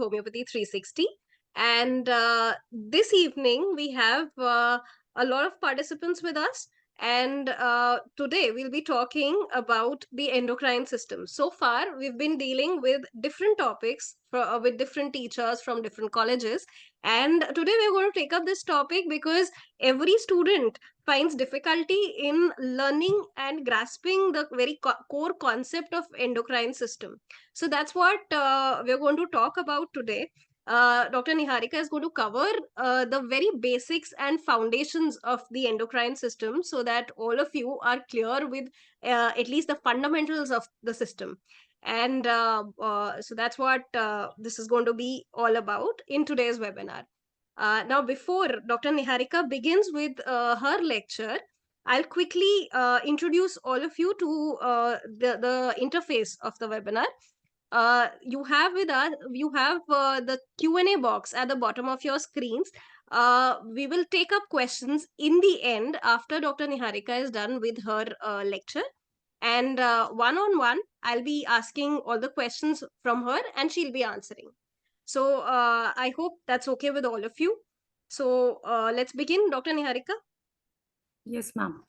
Homeopathy 360. And this evening, we have a lot of participants with us. And today, we'll be talking about the endocrine system. So far, we've been dealing with different topics with different teachers from different colleges. And today, we're going to take up this topic because every student finds difficulty in learning and grasping the very core concept of endocrine system. So that's what we're going to talk about today. Dr. Niharika is going to cover the very basics and foundations of the endocrine system so that all of you are clear with at least the fundamentals of the system. And so that's what this is going to be all about in today's webinar. Now, before Dr. Niharika begins with her lecture, I'll quickly introduce all of you to the interface of the webinar. You have with us, you have the Q&A box at the bottom of your screens. We will take up questions in the end after Dr. Niharika is done with her lecture. And one-on-one, I'll be asking all the questions from her and she'll be answering. So I hope that's okay with all of you. So let's begin, Dr. Niharika. Yes, ma'am.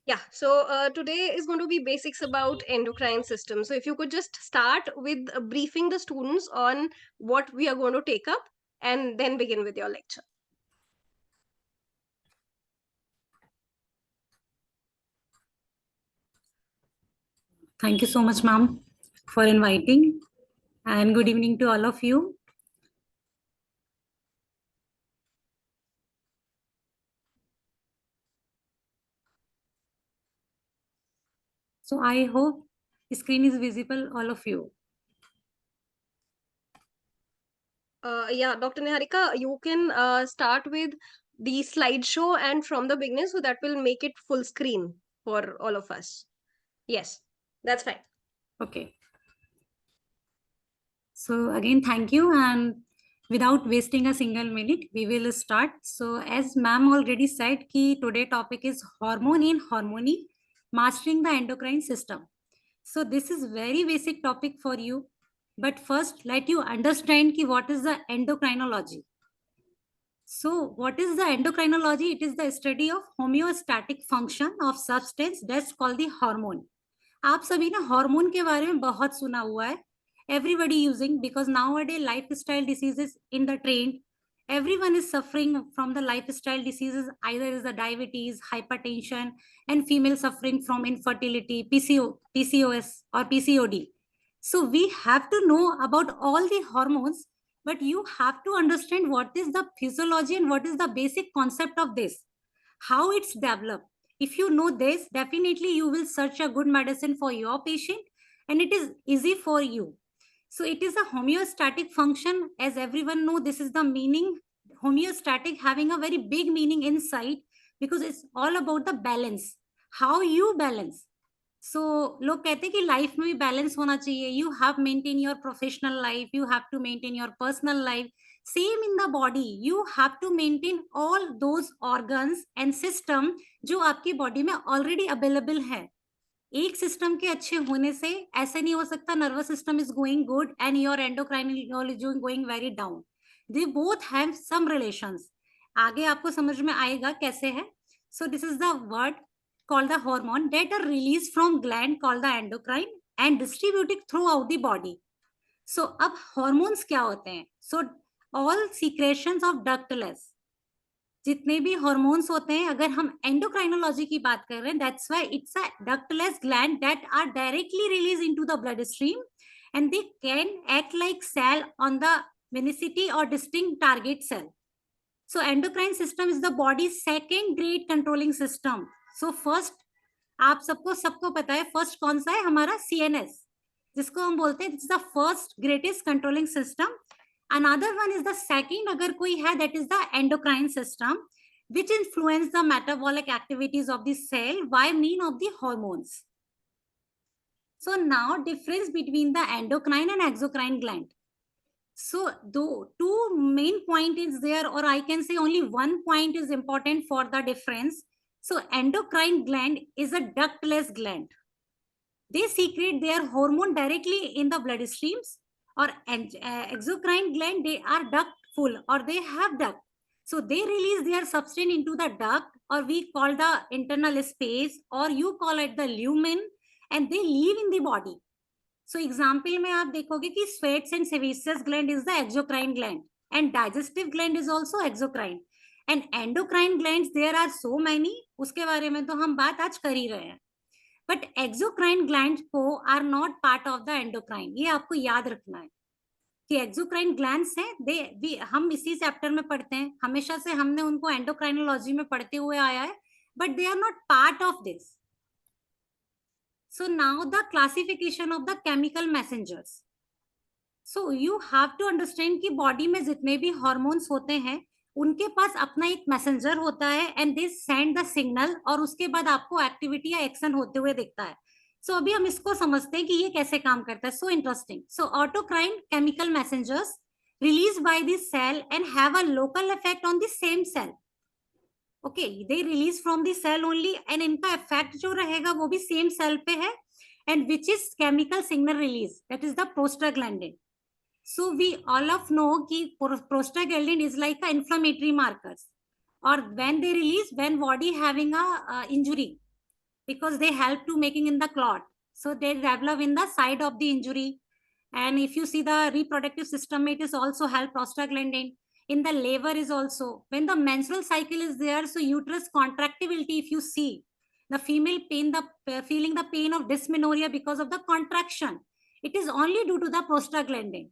Yeah, so today is going to be basics about endocrine system. So if you could just start with briefing the students on what we are going to take up and then begin with your lecture. Thank you so much, ma'am, for inviting, and good evening to all of you. So I hope the screen is visible, all of you. Yeah, Dr. Niharika, you can start with the slideshow and from the beginning, so that will make it full screen for all of us. Yes, that's fine. Okay. So again, thank you. And without wasting a single minute, we will start. So as ma'am already said, ki today topic is hormone in harmony, mastering the endocrine system. So this is very basic topic for you. But first, let you understand ki what is the endocrinology. So what is the endocrinology? It is the study of homeostatic function of substance that's called the hormone. आप सभी ने hormone के बारे में बहुत सुना हुआ है. Everybody using, because nowadays lifestyle diseases in the trend. Everyone is suffering from the lifestyle diseases. Either is the diabetes, hypertension, and female suffering from infertility, PCOS or PCOD. So we have to know about all the hormones, but you have to understand what is the physiology and what is the basic concept of this, how it's developed. If you know this, definitely you will search a good medicine for your patient and it is easy for you. So it is a homeostatic function. As everyone know, this is the meaning. Homeostatic having a very big meaning inside, because it's all about the balance, how you balance. सो लोग कहते हैं कि life में भी balance होना चाहिए. You have maintain your professional life, you have to maintain your personal life. Same in the body, you have to maintain all those organs and system जो आपकी बॉडी में ऑलरेडी अवेलेबल है. एक system के अच्छे होने से ऐसे नहीं हो सकता nervous system is going good and your endocrinology going very down. They both have some relations. आगे आपको समझ में आएगा कैसे है. So this is the word called the hormone that are released from gland called the endocrine and distributed throughout the body. So अब hormones क्या होते हैं? So all secretions of ductless, जितने भी hormones होते हैं, अगर हम endocrinology की बात कर रहे हैं, that's why it's a ductless gland that are directly released into the bloodstream and they can act like cell on the venicity or distinct target cell. So endocrine system is the body's second great controlling system. So first, आप सबको पता है first कौन सा है हमारा CNS, जिसको हम बोलते हैं the first greatest controlling system. Another one is the second अगर कोई है, that is the endocrine system which influence the metabolic activities of the cell by means of the hormones. So now difference between the endocrine and exocrine gland. So the two main point is there, or I can say only one point is important for the difference. So endocrine gland is a ductless gland. They secrete their hormone directly in the bloodstreams, और exocrine gland, they are duct full or they have duct, so they release their substance into the duct, or we call the internal space, or you call it the lumen, and they live in the body. So example में आप देखोगे कि sweats and sebaceous gland is the exocrine gland, and digestive gland is also exocrine, and endocrine glands there are so many, उसके बारे में तो हम बात आज कर ही रहे हैं. बट एक्सोक्राइन ग्लैंड को are not part of the endocrine, ये आपको याद रखना है कि एक्सोक्राइन ग्लैंड्स हैं, दे हम इसी चैप्टर में पढ़ते हैं, हमेशा से हमने उनको एंडोक्राइनोलॉजी में पढ़ते हुए आया है, but they are not part of this. So now the classification of the chemical messengers. So you have to understand कि बॉडी में जितने भी हॉर्मोन्स होते हैं उनके पास अपना एक मैसेंजर होता है, and they send the signal, और उसके बाद आपको एक्टिविटी या एक्शन होते हुए दिखता है. सो अभी हम इसको समझते हैं कि ये कैसे काम करता है. So interesting. So autocrine chemical messengers release by this cell and have a local effect on the same cell. Okay, they release from the cell only, and इनका इफेक्ट जो रहेगा वो भी सेम सेल पे है, and which is chemical signal release, that is the prostaglandin. So we all of know कि prostaglandin is like a inflammatory markers, or when they release when body having a injury, because they help to making in the clot, so they develop in the side of the injury. And if you see the reproductive system, it is also help prostaglandin. In the labor is also when the menstrual cycle is there, so uterus contractibility, if you see the female pain, the feeling the pain of dysmenorrhea because of the contraction, it is only due to the prostaglandin.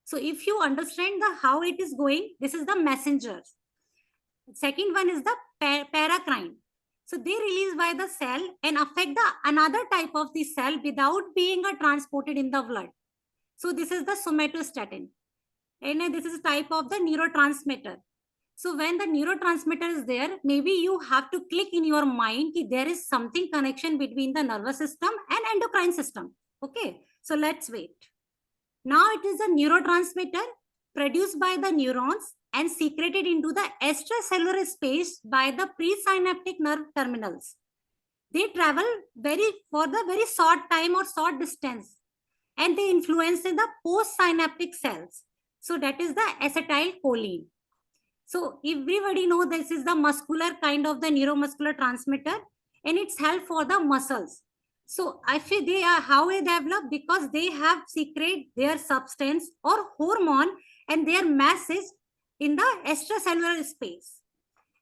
So if you understand the how it is going, this is the messengers. Second one is the paracrine. So they release by the cell and affect the another type of the cell without being transported in the blood. So this is the somatostatin, and this is type of the neurotransmitter. So when the neurotransmitter is there, maybe you have to click in your mind that there is something connection between the nervous system and endocrine system. Okay, so let's wait. Now it is a neurotransmitter produced by the neurons and secreted into the extracellular space by the presynaptic nerve terminals. They travel for the very short time or short distance, and they influence in the postsynaptic cells. So that is the acetylcholine. So everybody know this is the muscular kind of the neuromuscular transmitter, and it's help for the muscles. So if they are how they develop, because they have secrete their substance or hormone, and their mass is in the extracellular space.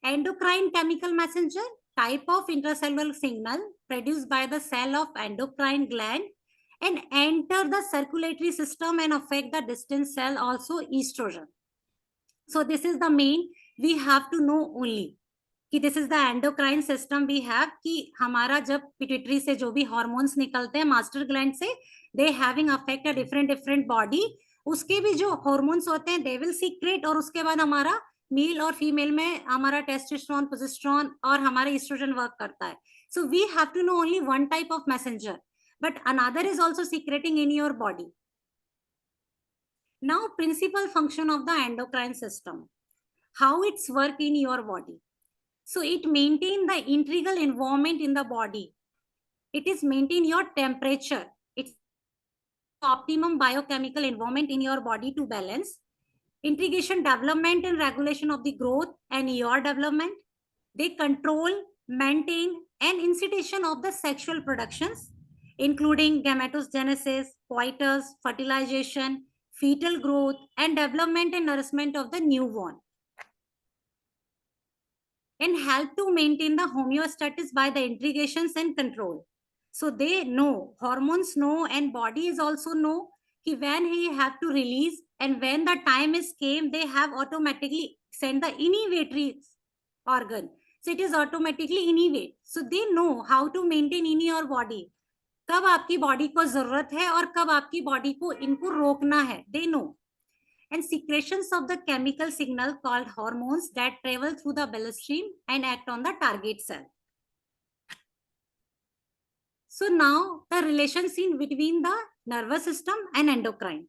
Endocrine chemical messenger, type of intracellular signal produced by the cell of endocrine gland and enter the circulatory system and affect the distant cell, also estrogen. So this is the main we have to know only कि this is the endocrine system we have, कि हमारा जब pituitary से जो भी hormones निकलते हैं master gland से, they having affect a different body, उसके भी जो हार्मोन्स होते हैं दे विल सीक्रेट, और उसके बाद हमारा मेल और फीमेल में हमारा टेस्टोस्टेरोन, प्रोजेस्टेरोन और हमारा एस्ट्रोजन वर्क करता है. So we have to know only one type of messenger, but another is also secreting in your body. Now principal function of the endocrine system, how it's work in your body. So it maintain the integral environment in the body. It is maintain your temperature. It's optimum biochemical environment in your body to balance. Integration, development and regulation of the growth and your development. They control, maintain and incitation of the sexual productions, including gametogenesis, coitus, fertilization, fetal growth and development and nourishment of the newborn. And help to maintain the homeostasis by the integrations and control. So they know, hormones know, and body is also know कि when he have to release, and when the time is came, they have automatically send the inhibitory organ. So it is automatically inhibit. So they know how to maintain in your body. कब आपकी body को जरूरत है और कब आपकी body को इनको रोकना है, they know. And secretions of the chemical signal called hormones that travel through the bloodstream and act on the target cell. So now the relations in between the nervous system and endocrine.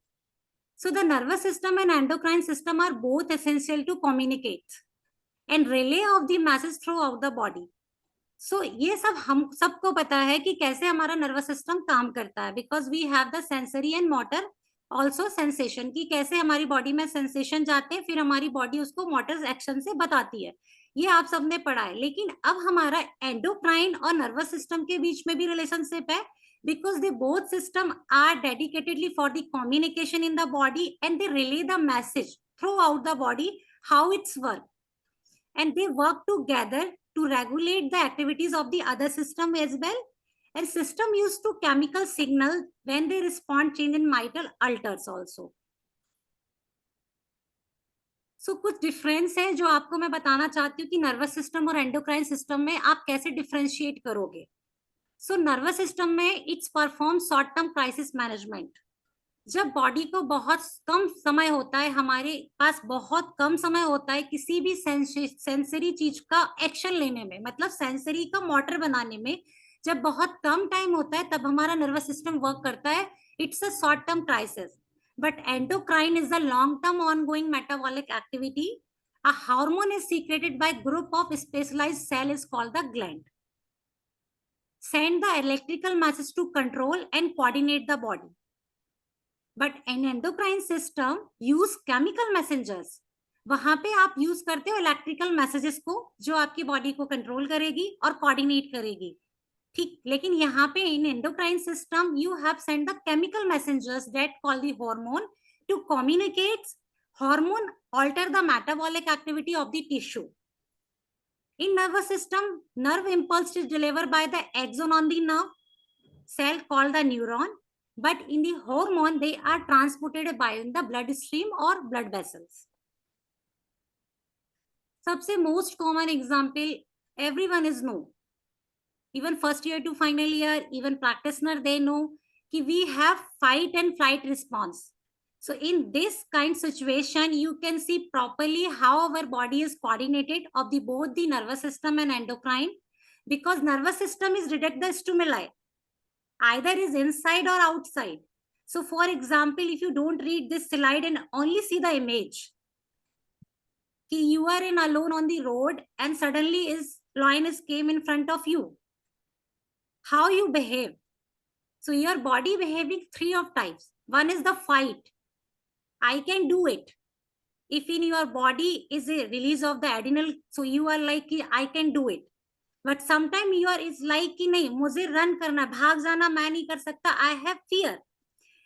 So the nervous system and endocrine system are both essential to communicate and relay of the message throughout the body. So ये सब हम सबको पता है कि कैसे हमारा nervous system काम करता है, because we have the sensory and motor also sensation, की कैसे हमारी बॉडी में सेंसेशन जाते हैं, फिर हमारी बॉडी उसको मोटर एक्शन से बताती है, ये आप सबने पढ़ा है। लेकिन अब हमारा एंडोक्राइन और नर्वस सिस्टम के बीच में भी रिलेशनशिप है, because they both system are dedicatedly for the communication in the body and they relay the message throughout the body how it's work, and they work together to regulate the activities of the other system as well, and system used to chemical signal when they respond change in vital alters also. कुछ difference है जो आपको मैं बताना चाहती हूँ कि nervous system और एंडोक्राइन सिस्टम में आप कैसे डिफरेंशिएट करोगे। नर्वस सिस्टम में it's perform short term crisis management. जब बॉडी को बहुत कम समय होता है, हमारे पास बहुत कम समय होता है किसी भी सेंसरी चीज का एक्शन लेने में, मतलब सेंसरी का मोटर बनाने में, जब बहुत कम टाइम होता है तब हमारा नर्वस सिस्टम वर्क करता है। It's a short term crisis, but endocrine is the long term ongoing metabolic activity. A hormone is secreted by group of specialized cell is called the gland, send the electrical message to control and coordinate the body. But an endocrine system use chemical messengers, वहां पे आप use करते हो electrical messages को जो आपकी body को control करेगी और कोऑर्डिनेट करेगी, ठीक। लेकिन यहाँ पे in endocrine system you have send the chemical messengers that call the hormone to communicate. Hormone alter the metabolic activity of the tissue. In nervous system, nerve impulse is delivered by the axon on the nerve cell called the neuron, but in the hormone they are transported by the bloodstream or blood vessels. सबसे most common example everyone is know, even first year to final year, even practitioner, they know कि we have fight and flight response. So in this kind situation, you can see properly how our body is coordinated of the both the nervous system and endocrine, because nervous system is detect the stimuli, either is inside or outside. So for example, if you don't read this slide and only see the image, कि you are in alone on the road and suddenly is lion is came in front of you, how you behave. So your body behaving three of types. One is the fight, I can do it. If in your body is a release of the adrenal, so you are like I can do it. But sometimes you are is like कि नहीं मुझे run करना, भाग जाना मैं नहीं कर सकता, I have fear.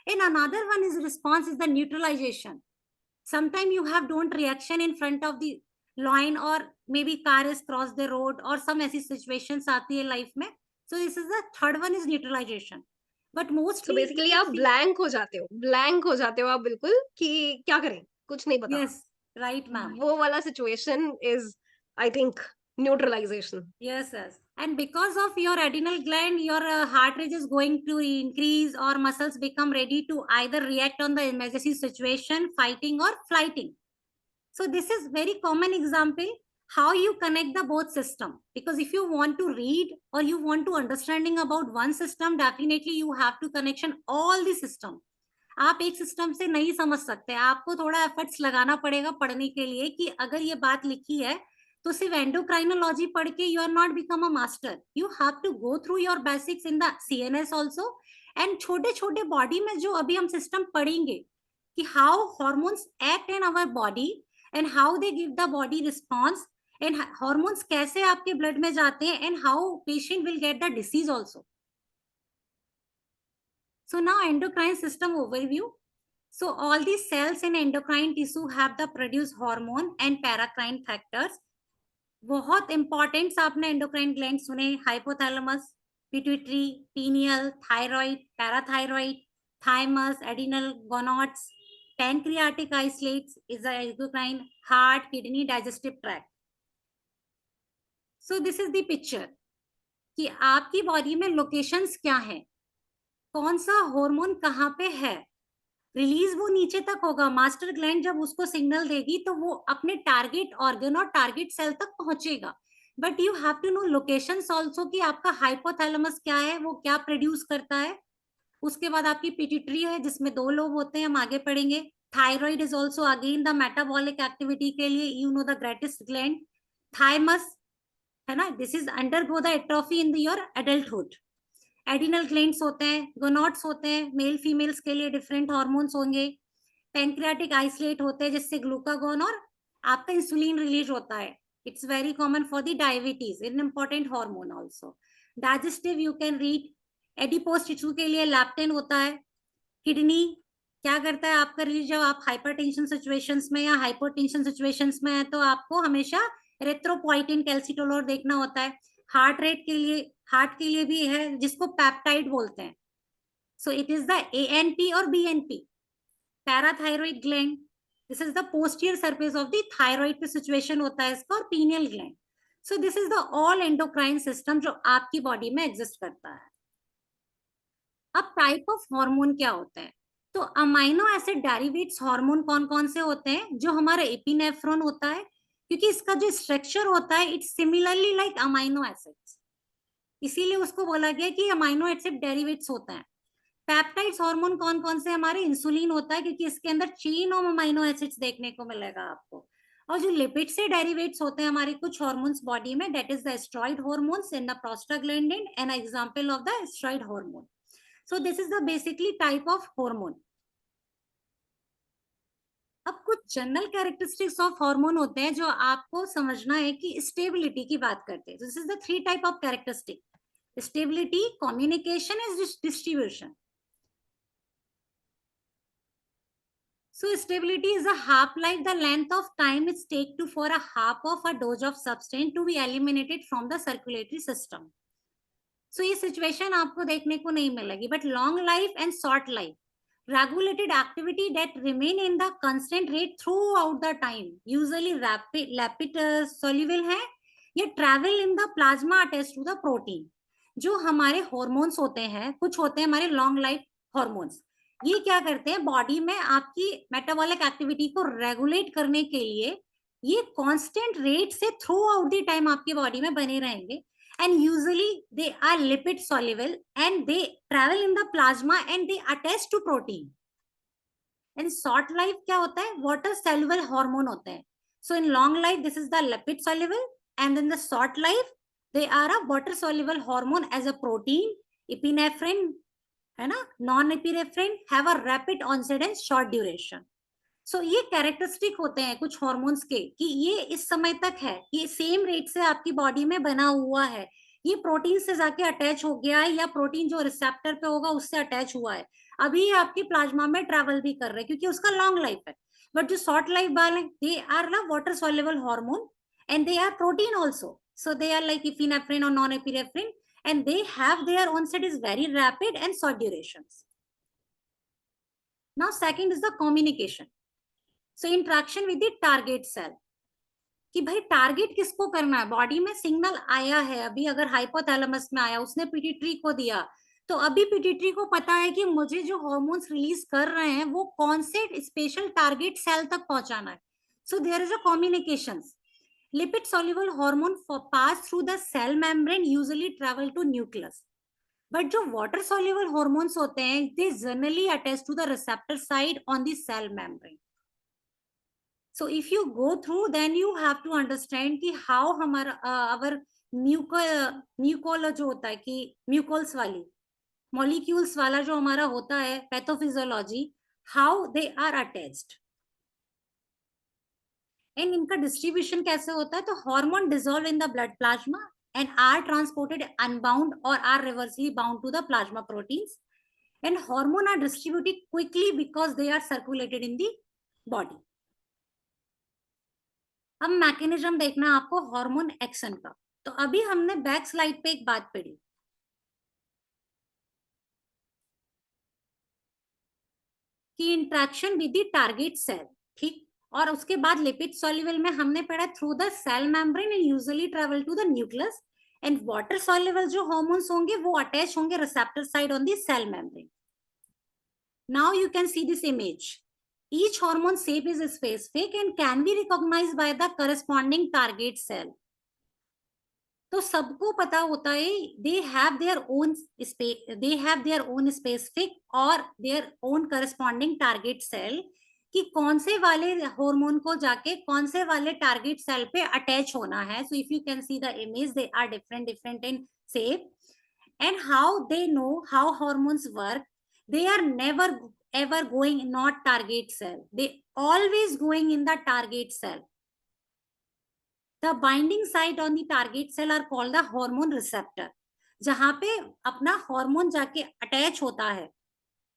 And another one is response is the neutralization. Sometimes you have don't reaction in front of the line, or maybe car is crossed the road or some ऐसी situations आती है life में. So this is the third one is neutralization. But mostly basically आप blank हो जाते हो आप बिल्कुल कि क्या करें, कुछ नहीं पता। yes, right ma'am. वो वाला situation is I think neutralization. Yes, yes. And because of your adrenal gland, your heart rate is going to increase, or muscles become ready to either react on the emergency situation, fighting or flighting. So this is very common example how you connect the both system. Because if you want to read or you want to understanding about one system, definitely you have to connection all the system. आप एक system से नहीं समझ सकते, आपको थोड़ा efforts लगाना पड़ेगा पढ़ने के लिए कि अगर ये बात लिखी है तो सिर्फ एंडोक्राइनोलॉजी पढ़ के you are not become a master, you have to go through your basics in the CNS also, and छोटे छोटे बॉडी में जो अभी हम सिस्टम पढ़ेंगे कि how hormones act in our body and how they give the body response, and hormones कैसे आपके ब्लड में जाते हैं, and how patient will get the disease also. So now endocrine system overview. So all these cells in endocrine tissue have the produce hormone and paracrine factors. बहुत important आपने endocrine gland सुने, hypothalamus, pituitary, pineal, thyroid, parathyroid, thymus, adrenal, gonads, pancreatic islets is the endocrine, heart, kidney, digestive tract. So this is the picture कि आपकी body में locations क्या है, कौन सा हार्मोन कहाँ पे है, रिलीज वो नीचे तक होगा, मास्टर ग्लैंड जब उसको सिग्नल देगी तो वो अपने टारगेट ऑर्गन और टारगेट सेल तक पहुंचेगा. But you have to know locations also कि आपका हाइपोथैलेमस क्या है, वो क्या प्रोड्यूस करता है. उसके बाद आपकी पिट्यूटरी है जिसमें 2 लोब होते हैं, हम आगे पढ़ेंगे. Thyroid is also again the metabolic activity के लिए you know the greatest gland. Thymus है ना, this is undergo the atrophy in your adulthood. Adrenal glands होते हैं, गोनोड्स होते हैं, मेल फीमेल्स के लिए डिफरेंट हार्मोन्स होंगे, पैंक्रियाटिक आइसोलेट होते हैं जिससे ग्लूकागोन और आपका इंसुलिन रिलीज होता है. It's very common for the diabetes, in important hormone also. Digestive you can read, adipose tissue के लिए लैप्टेन होता है. किडनी क्या करता है आपका रिलीज, जब आप हाइपरटेंशन सिचुएशंस में या हाइपोटेंशन सिचुएशंस में है तो आपको हमेशा एरिथ्रोपोइटिन कैल्सिटोलोर देखना होता है. हार्ट रेट के लिए, हार्ट के लिए भी है जिसको पेप्टाइड बोलते हैं. So it is the ANP और BNP. Parathyroid gland, this is the posterior surface of the thyroid पे सिचुएशन होता है इसका, और pineal gland. So this is the all endocrine system जो आपकी बॉडी में एग्जिस्ट करता है. अब टाइप ऑफ हार्मोन क्या होता है, तो अमाइनो एसिड डेरिवेट्स हार्मोन कौन कौन से होते हैं, जो हमारा एपिनेफ्रॉन होता है, क्योंकि इसका जो स्ट्रक्चर होता है it's similarly like amino acids, इसीलिए उसको बोला गया कि अमाइनो एसिड डेरिवेट्स होता है. पेप्टाइड्स हार्मोन कौन कौन से हमारे, इंसुलिन होता है क्योंकि इसके अंदर चेन ऑफ अमाइनो एसिड्स देखने को मिलेगा आपको. और जो लिपिड से डेरिवेट्स होते हैं हमारे कुछ हार्मोन्स बॉडी में, that is the steroid hormones and the prostaglandin, an example of the steroid hormone. So this is the basically type of hormone. अब कुछ जनरल कैरेक्टरिस्टिक्स ऑफ हार्मोन होते हैं जो आपको समझना है कि स्टेबिलिटी की बात करते हैं. This is the 3 type of characteristic: stability, communication and distribution. So stability is a half-life, the length of time it takes to for a half of a dose of substance to be eliminated from the circulatory system. So ये situation आपको देखने को नहीं मिलेगी. But long life and short life, regulated activity that remain in the constant rate throughout the time, usually rapid soluble है या travel in the plasma attached to the protein. जो हमारे हॉर्मोन्स होते हैं, कुछ होते हैं हमारे लॉन्ग लाइफ हॉर्मोन्स, ये क्या करते हैं बॉडी में आपकी मेटाबॉलिक एक्टिविटी को रेगुलेट करने के लिए, ये कांस्टेंट रेट से थ्रू आउट द टाइम आपकी बॉडी में बने रहेंगे. And usually they are lipid soluble and they travel in the plasma and they attach to protein. And short life क्या होता है, water soluble hormone होते हैं. So in long life this is the lipid soluble, and in the short life they are a water soluble hormone as a protein. Epinephrine है ना, non epinephrine have a rapid onset and short duration. So ये characteristic होते हैं कुछ hormones के कि ये इस समय तक है, ये सेम रेट से आपकी बॉडी में बना हुआ है, ये प्रोटीन से जाके अटैच हो गया है या प्रोटीन जो रिसेप्टर पे होगा उससे अटैच हुआ है, अभी ये आपकी प्लाज्मा में ट्रेवल भी कर रहे हैं क्योंकि उसका लॉन्ग लाइफ है. बट जो शॉर्ट लाइफ वाले, दे आर ना water soluble hormone and they are protein also. So they are like epinephrine और non epinephrine and they have their onset is very rapid and short durations. Now second is the communication. So interaction with the target cell, कि भाई target किसको करना है, body में signal आया है, अभी अगर हाइपोथैलेमस में आया, उसने पिट्यूटरी को दिया, तो अभी पिट्यूटरी को पता है कि मुझे जो हार्मोन्स रिलीज कर रहे हैं वो कौन से स्पेशल टारगेट सेल तक पहुंचाना है. So there is a communications. Lipid soluble hormone pass through the cell membrane, usually travel to nucleus. But जो वाटर सॉल्युबल हार्मोन्स होते हैं, they generally attach to the receptor side on the cell membrane. So if you go through, then you have to understand कि how हमारा our म्यूकोल जो होता है कि म्यूकोल्स वाली मॉलिक्यूल्स वाला जो हमारा होता है pathophysiology, how they are attached and इनका डिस्ट्रीब्यूशन कैसे होता है. तो hormone dissolve in the blood plasma and are transported unbound or are reversely bound to the plasma proteins, and hormone are distributed quickly because they are circulated in the body. अब mechanism देखना आपको hormone action का. तो अभी हमने back slide पे एक बात पढ़ी कि interaction with the target cell, ठीक, और उसके बाद लिपिड सॉल्युबल में हमने पढ़ा through the cell membrane and usually travel to the nucleus, and water soluble जो हार्मोन्स होंगे वो अटैच होंगे receptor side on the cell membrane. Now you can see this image. Each hormone shape is specific and can be recognized by the corresponding target cell. तो सबको पता होता है they have their own specific और their own corresponding target cell, कि कौन से वाले हार्मोन को जाके कौन से वाले टारगेट सेल पे अटैच होना है. So if you can see the image, they are different in shape. and how they know how hormones work, they are never ever going not target cell. They always going in the target cell. The binding site on the target cell are called the hormone receptor. जहां पे अपना hormone जाके attach होता है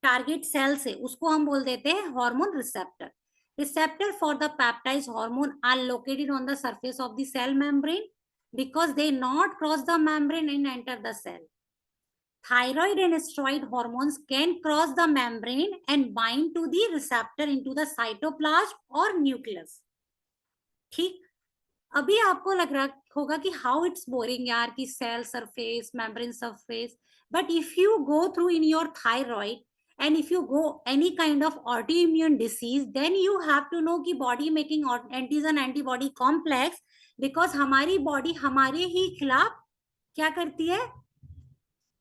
target cell से, उसको हम बोल देते हैं hormone receptor. Receptor for the peptide hormone are located on the surface of the cell membrane because they not cross the membrane and enter the cell. Thyroid and steroid hormones can cross the membrane and bind to the receptor into the cytoplasm or nucleus. ठीक. अभी आपको लग रहा होगा कि how it's boring यार कि cell surface membrane surface, but if you go through in your thyroid and if you go any kind of autoimmune disease, then you have to know कि body making antigen antibody complex, because हमारी body हमारे ही खिलाफ क्या करती है,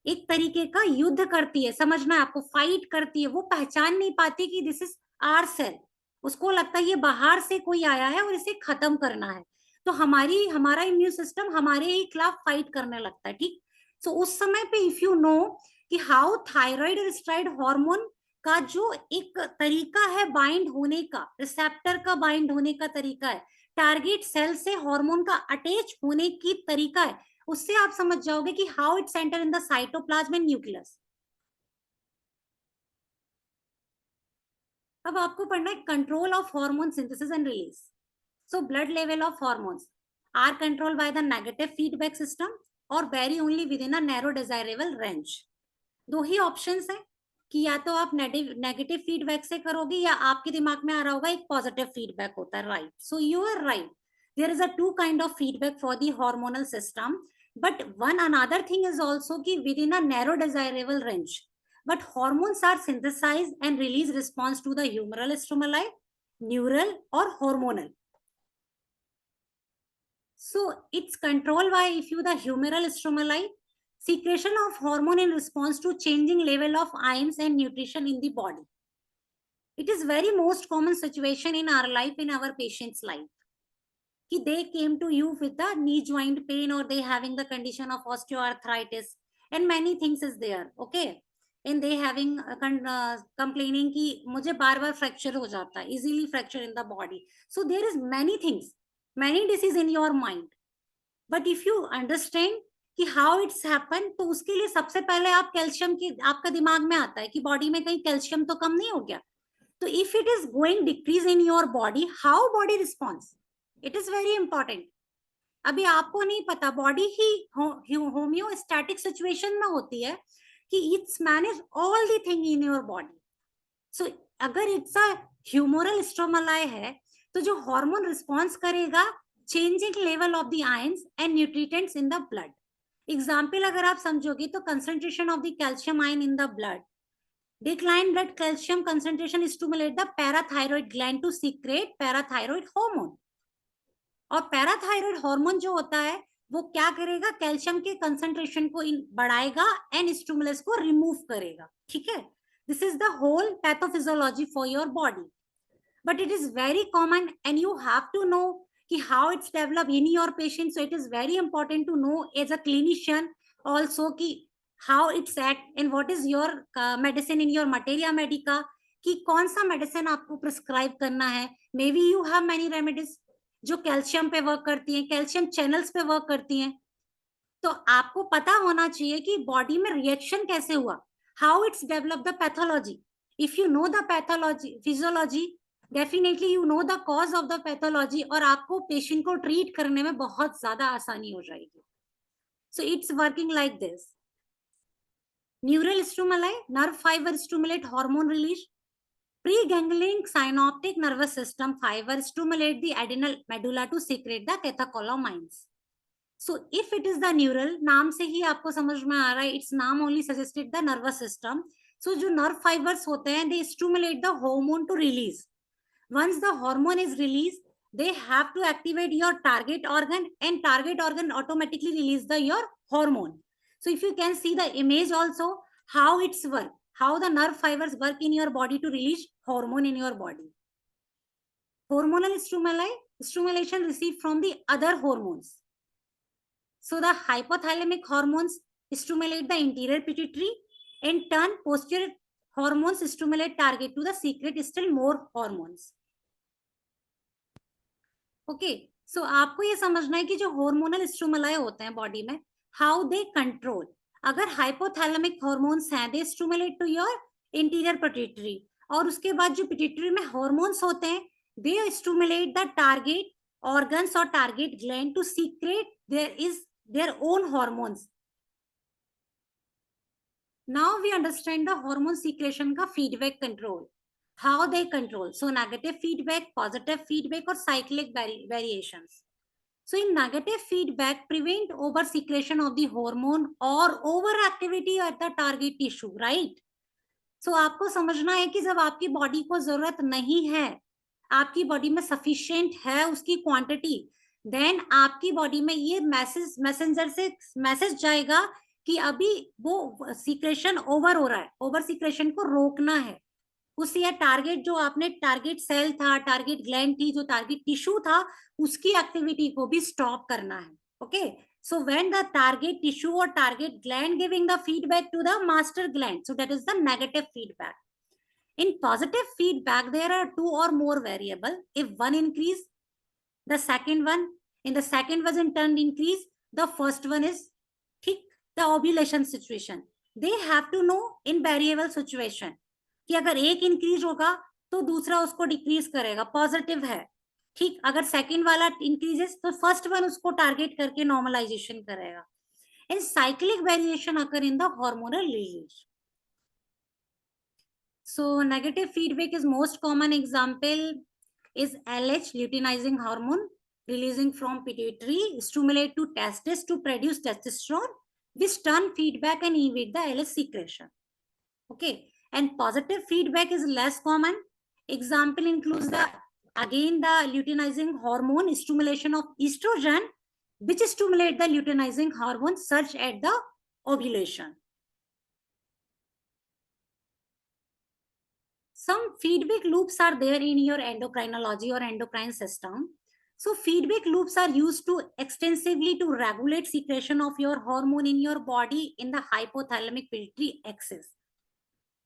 एक तरीके का युद्ध करती है. समझना है आपको, फाइट करती है. वो पहचान नहीं पाती कि दिस इज आर सेल. उसको लगता है ये बाहर से कोई आया है और इसे खत्म करना है. तो हमारा इम्यून सिस्टम हमारे ही खिलाफ फाइट करने लगता है. ठीक. सो उस समय पे इफ यू नो कि हाउ थायराइड और स्टेरॉइड हार्मोन का जो एक तरीका है बाइंड होने का, रिसेप्टर का बाइंड होने का तरीका है, टारगेट सेल से हार्मोन का अटैच होने की तरीका है, उससे आप समझ जाओगे कि how it's enter in the cytoplasm and nucleus. अब आपको पढ़ना है control of hormone synthesis and release. So blood level of hormones are controlled by the negative feedback system और very only within a narrow desirable range. दो ही options हैं कि या तो आप नेगेटिव फीडबैक से करोगे या आपके दिमाग में आ रहा होगा एक पॉजिटिव फीडबैक होता है. Right. So you are right. There is a two kind of feedback for the hormonal system, but one another thing is also ki within a narrow desirable range, but hormones are synthesized and release response to the humoral stimuli, neural or hormonal. So it's controlled by if you the humoral stimuli, secretion of hormone in response to changing level of ions and nutrition in the body. It is very most common situation in our life, in our patient's life, कि they came to you with the knee joint pain or they having the condition of osteoarthritis and many things is there. Okay. And they having complaining कि मुझे बार बार fracture हो जाता है, easily fracture in the body. So there is many things, many disease in your mind. But if you understand कि how it's happened, तो उसके लिए सबसे पहले आप कैल्शियम की आपका दिमाग में आता है कि बॉडी में कहीं कैल्शियम तो कम नहीं हो गया. तो if it is going decrease in your body, how body responds? It is very important. अभी आपको नहीं पता, बॉडी ही होम्योस्टैटिक सिचुएशन में होती है कि it's manage all the thing in your body. So अगर इट्स अ ह्यूमरल स्टिमुलाई है तो जो हार्मोन रिस्पॉन्स करेगा changing level of the ions and nutrients in the blood. Example अगर आप समझोगे तो concentration of the calcium ion in the blood, decline blood calcium concentration stimulate the parathyroid gland to secrete parathyroid hormone. और parathyroid hormone जो होता है वो क्या करेगा, कैल्शियम के कंसंट्रेशन को बढ़ाएगा एंड स्टिमुलस को रिमूव करेगा. ठीक है. This is the whole pathophysiology for your body. But it is very common and you have to know कि how it's develop in your patient. So it is very important to know as a clinician also कि how it's act and what is your medicine in your materia medica, कि कौन सा medicine आपको prescribe करना है. Maybe you have many remedies जो calcium पे work करती हैं, कैल्शियम चैनल्स पे वर्क करती हैं. तो आपको पता होना चाहिए कि बॉडी में रिएक्शन कैसे हुआ, how it's develop the pathology. If you know the pathology physiology, definitely you know the cause of the pathology और आपको पेशेंट को ट्रीट करने में बहुत ज्यादा आसानी हो जाएगी. So it's working like this. Neural stimuli, nerve fibre stimulate hormone release. Preganglionic synaptic nervous system fiber stimulate the adrenal medulla to secrete the catecholamines. So if it is the neural, नाम से ही आपको समझ में आ रहा है, its नाम only suggested the nervous system. So जो nerve fibers होते हैं, they stimulate the hormone to release. Once the hormone is released, they have to activate your target organ and target organ automatically release the your hormone. So if you can see the image also, how it's work, how the nerve fibers work in your body to release hormone in your body. Hormonal stimulation received from the other hormones. So the hypothalamic hormones stimulate the interior pituitary, and turn posterior hormones stimulate target to the secret still more hormones. Okay, so आपको ये समझना है कि जो hormonal stimuli होते हैं body में, how they control. अगर हाइपोथैलेमिक हार्मोन्स हैं, they stimulate to your interior pituitary, और उसके बाद जो पिट्यूटरी में हार्मोन्स होते हैं, they stimulate the target organs और target gland to secrete their own hormones. Now we understand the hormone secretion का feedback control. How they control? So negative feedback, positive feedback, or cyclic variations. So in negative feedback, prevent over secretion of the hormone or overactivity at the target tissue, right? So आपको समझना है कि जब आपकी body को जरूरत नहीं है, आपकी बॉडी में सफिशिएंट है उसकी क्वांटिटी, देन आपकी बॉडी में ये मैसेंजर से मैसेज जाएगा कि अभी वो सीक्रेशन ओवर हो रहा है, ओवर सीक्रेशन को रोकना है. उससे टारगेट जो आपने टारगेट सेल था, टारगेट ग्लैंड थी, जो टारगेट टिश्यू था, उसकी एक्टिविटी को भी स्टॉप करना है. Okay, so when the target tissue और target gland giving the feedback to the master gland, so that is the negative feedback. In positive feedback, there are 2 or more variable. If one increase, the second one, in the second was in turn increase, the first one is ठीक. The ovulation situation, they have to know in variable situation कि अगर एक increase होगा तो दूसरा उसको decrease करेगा, positive है. ठीक, अगर सेकंड वाला इंक्रीजेस तो फर्स्ट वन उसको टारगेट करके नॉर्मलाइजेशन करेगा. And cyclic variation occur in the hormonal release. So negative feedback is most common example is LH, luteinizing hormone releasing from pituitary, stimulate to testes to produce testosterone, which turn feedback and inhibit the LH secretion. Okay, and positive feedback is less common. Example includes the again the luteinizing hormone stimulation of estrogen, which stimulate the luteinizing hormone surge at the ovulation. Some feedback loops are there in your endocrinology or endocrine system. So feedback loops are used to extensively to regulate secretion of your hormone in your body in the hypothalamic pituitary axis.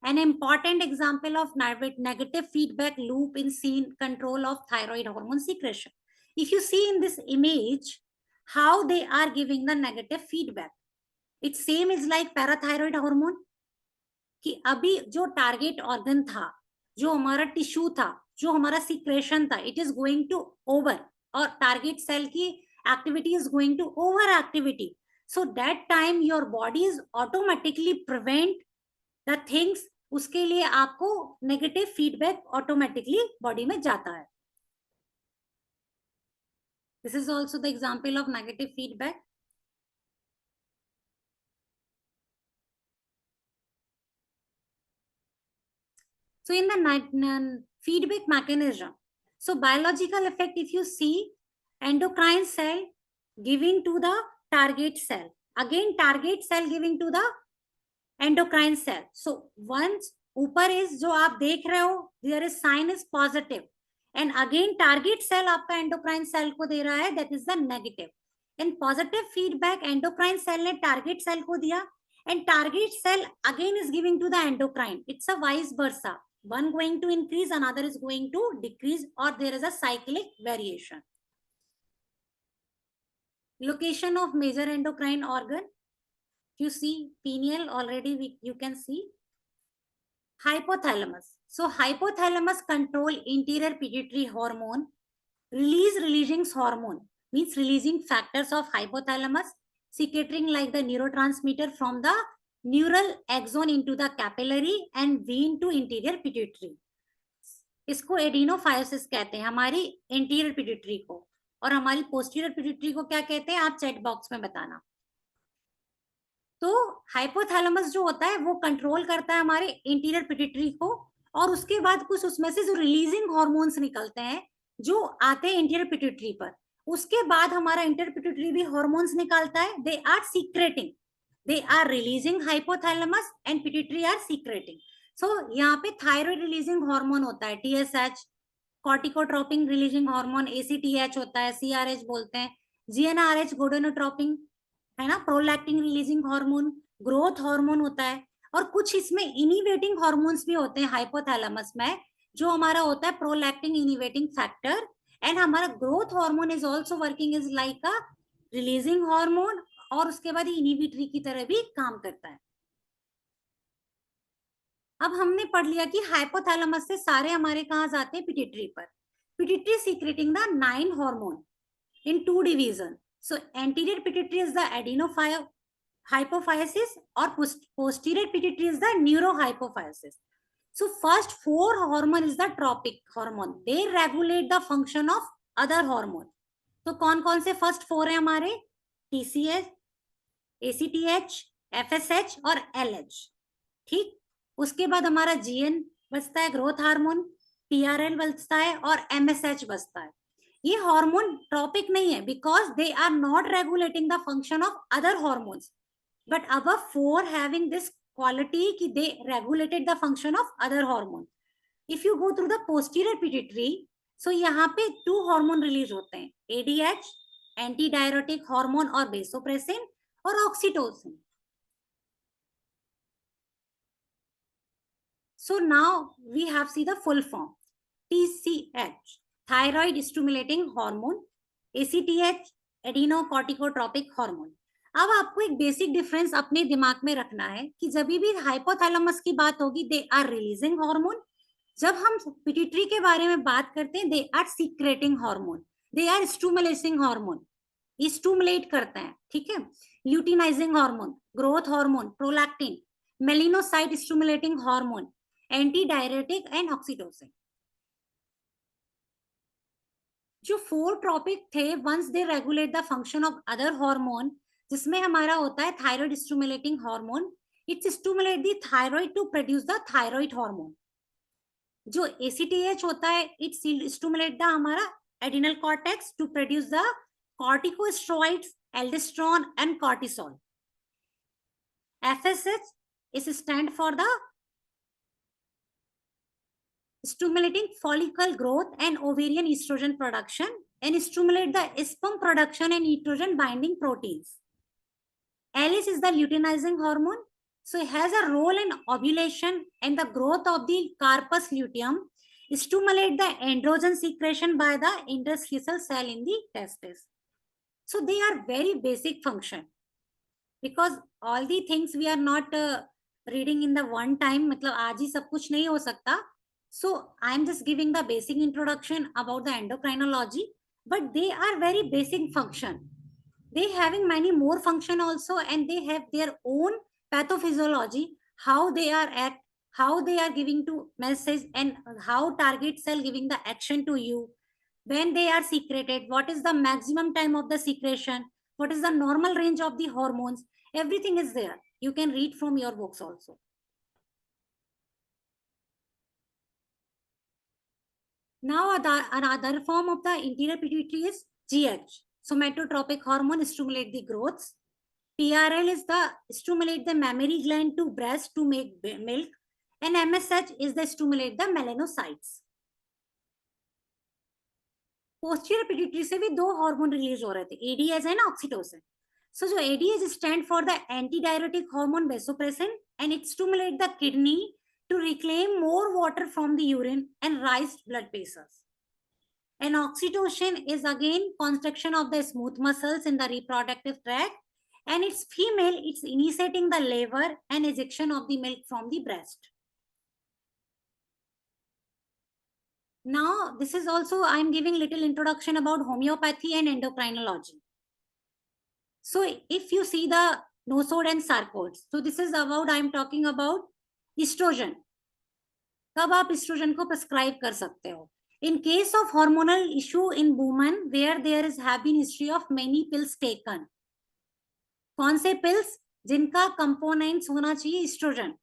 An important example of negative feedback loop in scene control of thyroid hormone secretion. If you see in this image how they are giving the negative feedback, it same is like parathyroid hormone कि अभी जो target organ था, जो हमारा tissue था, जो हमारा secretion था, it is going to over, और टारगेट सेल की activity is going to over activity. So that time your body is automatically prevent the things. उसके लिए आपको नेगेटिव फीडबैक ऑटोमेटिकली बॉडी में जाता है. This is also the example of negative feedback. So in the feedback mechanism, so biological effect, if you see endocrine cell giving to the target cell, again target cell giving to the endocrine cell. So once ऊपर is जो आप देख रहे हो, there is sign is positive, and again target cell आपका endocrine cell को दे रहा है, that is the negative. And positive feedback endocrine cell ने target cell को दिया, and target cell again is giving to the endocrine. It's a vice versa. One going to increase, another is going to decrease, or there is a cyclic variation. Location of major endocrine organ. You see pineal already, you can see. Hypothalamus. So hypothalamus control interior pituitary hormone. Releasing hormone means releasing factors of hypothalamus, secreting like the neurotransmitter from the neural axon into the capillary and vein to interior pituitary. इसको एडिनोफायोसिस कहते हैं हमारी interior pituitary को, और हमारी posterior pituitary को क्या कहते हैं आप चैट बॉक्स में बताना. तो हाइपोथैलेमस जो होता है वो कंट्रोल करता है हमारे इंटीरियर पिट्यूटरी को, और उसके बाद कुछ उसमें से जो रिलीजिंग हार्मोन्स निकलते हैं जो आते हैं इंटीरियर पिट्यूटरी पर, उसके बाद हमारा इंटीरियर पिट्यूटरी भी हार्मोन्स निकालता है. They are secreting, they are releasing hypothalamus and pituitary are secreting. So यहाँ पे thyroid releasing hormone होता है TSH, corticotropin releasing hormone ACTH होता है, CRH बोलते हैं, GnRH gonadotropin है ना, prolactin releasing hormone, growth hormone होता है, और कुछ इसमें इनिवेटिंग हार्मोन्स भी होते हैं हाइपोथैलेमस में, जो हमारा होता है प्रोलैक्टिन इनिवेटिंग फैक्टर, एंड हमारा growth hormone is also working is like a releasing hormone, और उसके बाद इनिबिटरी की तरह भी काम करता है। अब हमने पढ़ लिया कि हाइपोथैलेमस से सारे हमारे कहाँ जाते हैं, पिट्यूटरी पर। Pituitary secreting the 9 hormone in 2 division. So anterior pituitary is the adenohypophysis or posterior pituitary is the neurohypophysis. So first 4 hormone is the tropic hormone. They regulate the function of other hormone. तो कौन कौन से first 4 है हमारे, TCH, ACTH, FSH और LH, ठीक। उसके बाद हमारा GN बचता है, ग्रोथ हार्मोन, TRL बचता है और MSH बचता है। ये हार्मोन ट्रॉपिक नहीं है because they are not regulating the function of other hormones, but above 4 having this quality कि they regulated the function of other hormone. If you go through the posterior pituitary, so यहाँ पे 2 hormone release होते हैं, ADH anti diuretic hormone और vasopressin, और oxytocin. So now we have see the full form. TCH, thyroid stimulating hormone, ACTH, adenocorticotropic hormone. अब आपको एक basic difference अपने दिमाग में रखना है कि जब भी हाइपोथैलेमस की बात होगी, दे आर रिलीजिंग हार्मोन। जब हम पिट्यूटरी के बारे में बात करते हैं, they are secreting hormone, they are stimulating hormone, stimulate करते हैं, ठीक है। Luteinizing hormone, growth hormone, prolactin, melanocyte stimulating hormone, anti diuretic and oxytocin. जो 4 ट्रॉपिक थे, once they regulate the function of other hormone, जिसमें हमारा होता है thyroid stimulating hormone, it's stimulate the thyroid to produce the thyroid hormone. जो ACTH होता है, it's stimulate the हमारा adrenal cortex to produce the corticosteroids, aldosterone and cortisol. FSH is stand for the stimulating follicle growth and ovarian estrogen production, and stimulate the sperm production and estrogen binding proteins. LH is the luteinizing hormone, so it has a role in ovulation and the growth of the carpus luteum, stimulate the androgen secretion by the interstitial cell in the testes. So they are very basic function, because all the things we are not reading in the one time, मतलब आज ही सब कुछ नहीं हो सकता. So I am just giving the basic introduction about the endocrinology, but they are very basic function. They having many more function also, and they have their own pathophysiology, how they are act, how they are giving to message, and how target cell giving the action to you, when they are secreted, what is the maximum time of the secretion, what is the normal range of the hormones, everything is there. You can read from your books also. Now another form of the anterior pituitary is GH, somatotropic hormone, stimulate the growths. TRL is the stimulate the mammary gland to breast to make milk, and MSH is the stimulate the melanocytes. Posterior pituitary से भी 2 hormone release हो रहे थे, ADH and oxytocin. So जो ADH stand for the antidiuretic hormone vasopressin, and it stimulate the kidney to reclaim more water from the urine and rise blood pressures. And oxytocin is again contraction of the smooth muscles in the reproductive tract, and it's female, it's initiating the labor and ejection of the milk from the breast. Now, this is also, I am giving little introduction about homeopathy and endocrinology. So if you see the nosode and sarcodes, so this is about, I am talking about estrogen. कब आप estrogen को prescribe कर सकते हो? In case of hormonal issue in women where there is have been history of many pills taken. कौन से pills? जिनका components होना चाहिए estrogen.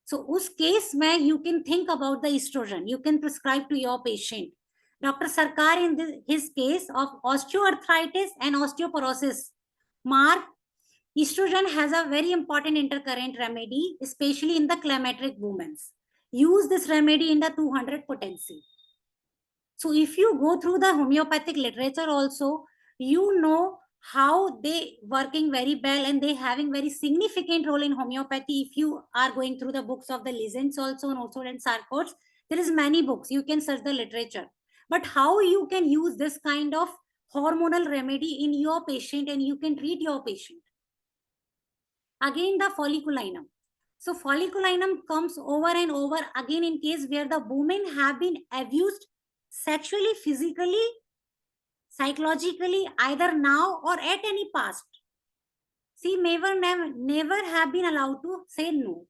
So उस केस में you can think about the estrogen. You can prescribe to your patient. Dr. Sarkar in his case of osteoarthritis and osteoporosis, mark estrogen has a very important intercurrent remedy, especially in the climacteric women. Use this remedy in the 200 potency. So if you go through the homeopathic literature also, you know how they working very well and they having very significant role in homeopathy. If you are going through the books of the legends also and also and Sarcots, there is many books, you can search the literature. But how you can use this kind of hormonal remedy in your patient and you can treat your patient. Again, the folliculinum. So folliculinum comes over and over again in case where the women have been abused sexually, physically, psychologically, either now or at any past. She never have been allowed to say no.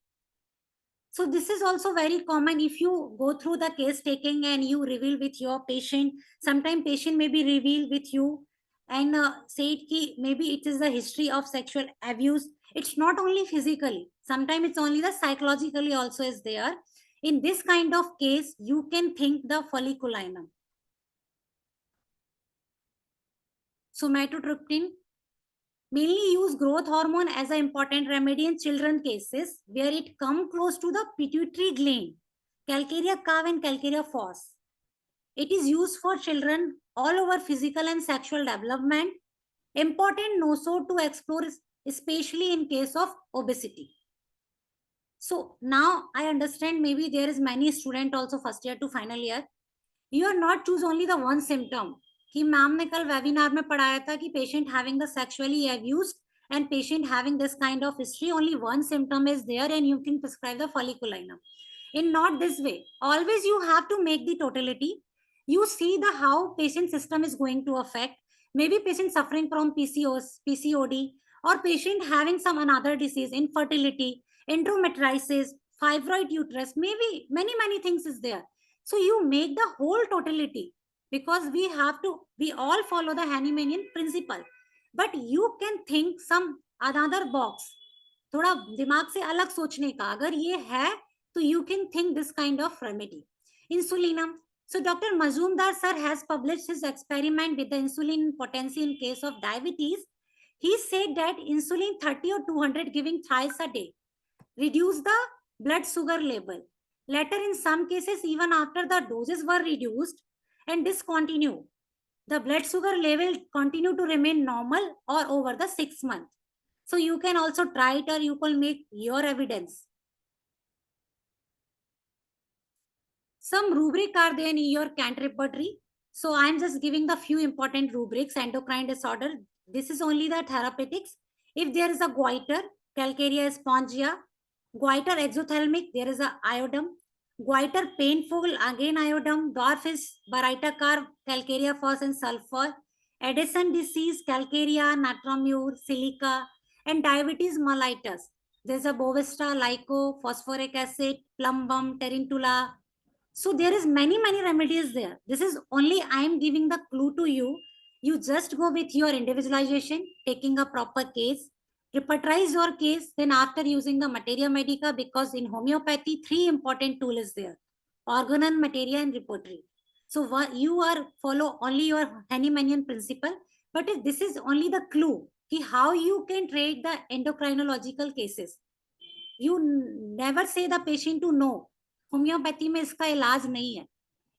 So this is also very common. If you go through the case taking and you reveal with your patient, sometimes patient may be revealed with you and say ki maybe it is the history of sexual abuse. It's not only physically, sometimes it's only the psychologically also is there. In this kind of case, you can think the folliculinum. Somatotrypsin mainly use growth hormone as an important remedy in children cases where it come close to the pituitary gland, calcarea cave and calcarea fos. It is used for children all over physical and sexual development. Important also to explore, especially in case of obesity. So now I understand maybe there is many student also first year to final year. You are not choose only the one symptom. कि ma'am ने कल webinar में पढ़ाया था कि patient having the sexually abused and patient having this kind of history, only one symptom is there and you can prescribe the folliculinum. In not this way, always you have to make the totality. You see the how patient system is going to affect. Maybe patient suffering from PCOS, PCOD, or patient having some another disease, infertility, endometriosis, fibroid uterus, maybe many things is there. So you make the whole totality because we all follow the Hahnemannian principle. But you can think some another box. थोड़ा दिमाग से अलग सोचने का अगर ये है तो you can think this kind of remedy. Insulinum. So Dr. Mazumdar sir has published his experiment with the insulin potency in case of diabetes. He said that insulin 30 or 200 giving thrice a day reduce the blood sugar level. Later, in some cases, even after the doses were reduced and discontinued, the blood sugar level continue to remain normal or over the 6 months. So you can also try it or you can make your evidence. Some rubric are there in your CANT repertory. So I'm just giving the few important rubrics. Endocrine disorder. This is only the therapeutics. If there is a goiter, Calcarea spongia, goiter exothalamic, there is a iodum. Goiter painful, again iodum. Dwarf is Baritacar, Calcarea fos and sulfur. Addison disease, Calcarea, Natriumur, silica, and diabetes mellitus. There's a Bovesta, Lyco, phosphoric acid, plumbum, tarantula. So there is many remedies there. This is only I am giving the clue to you. You just go with your individualization, taking a proper case, repertorize your case, then after using the materia medica, because in homeopathy, 3 important tool is there: organon, materia, and repertory. So what you are follow only your Hahnemannian principle, but this is only the clue how you can treat the endocrinological cases. You never say the patient to no. Homeopathy में इसका इलाज नहीं है.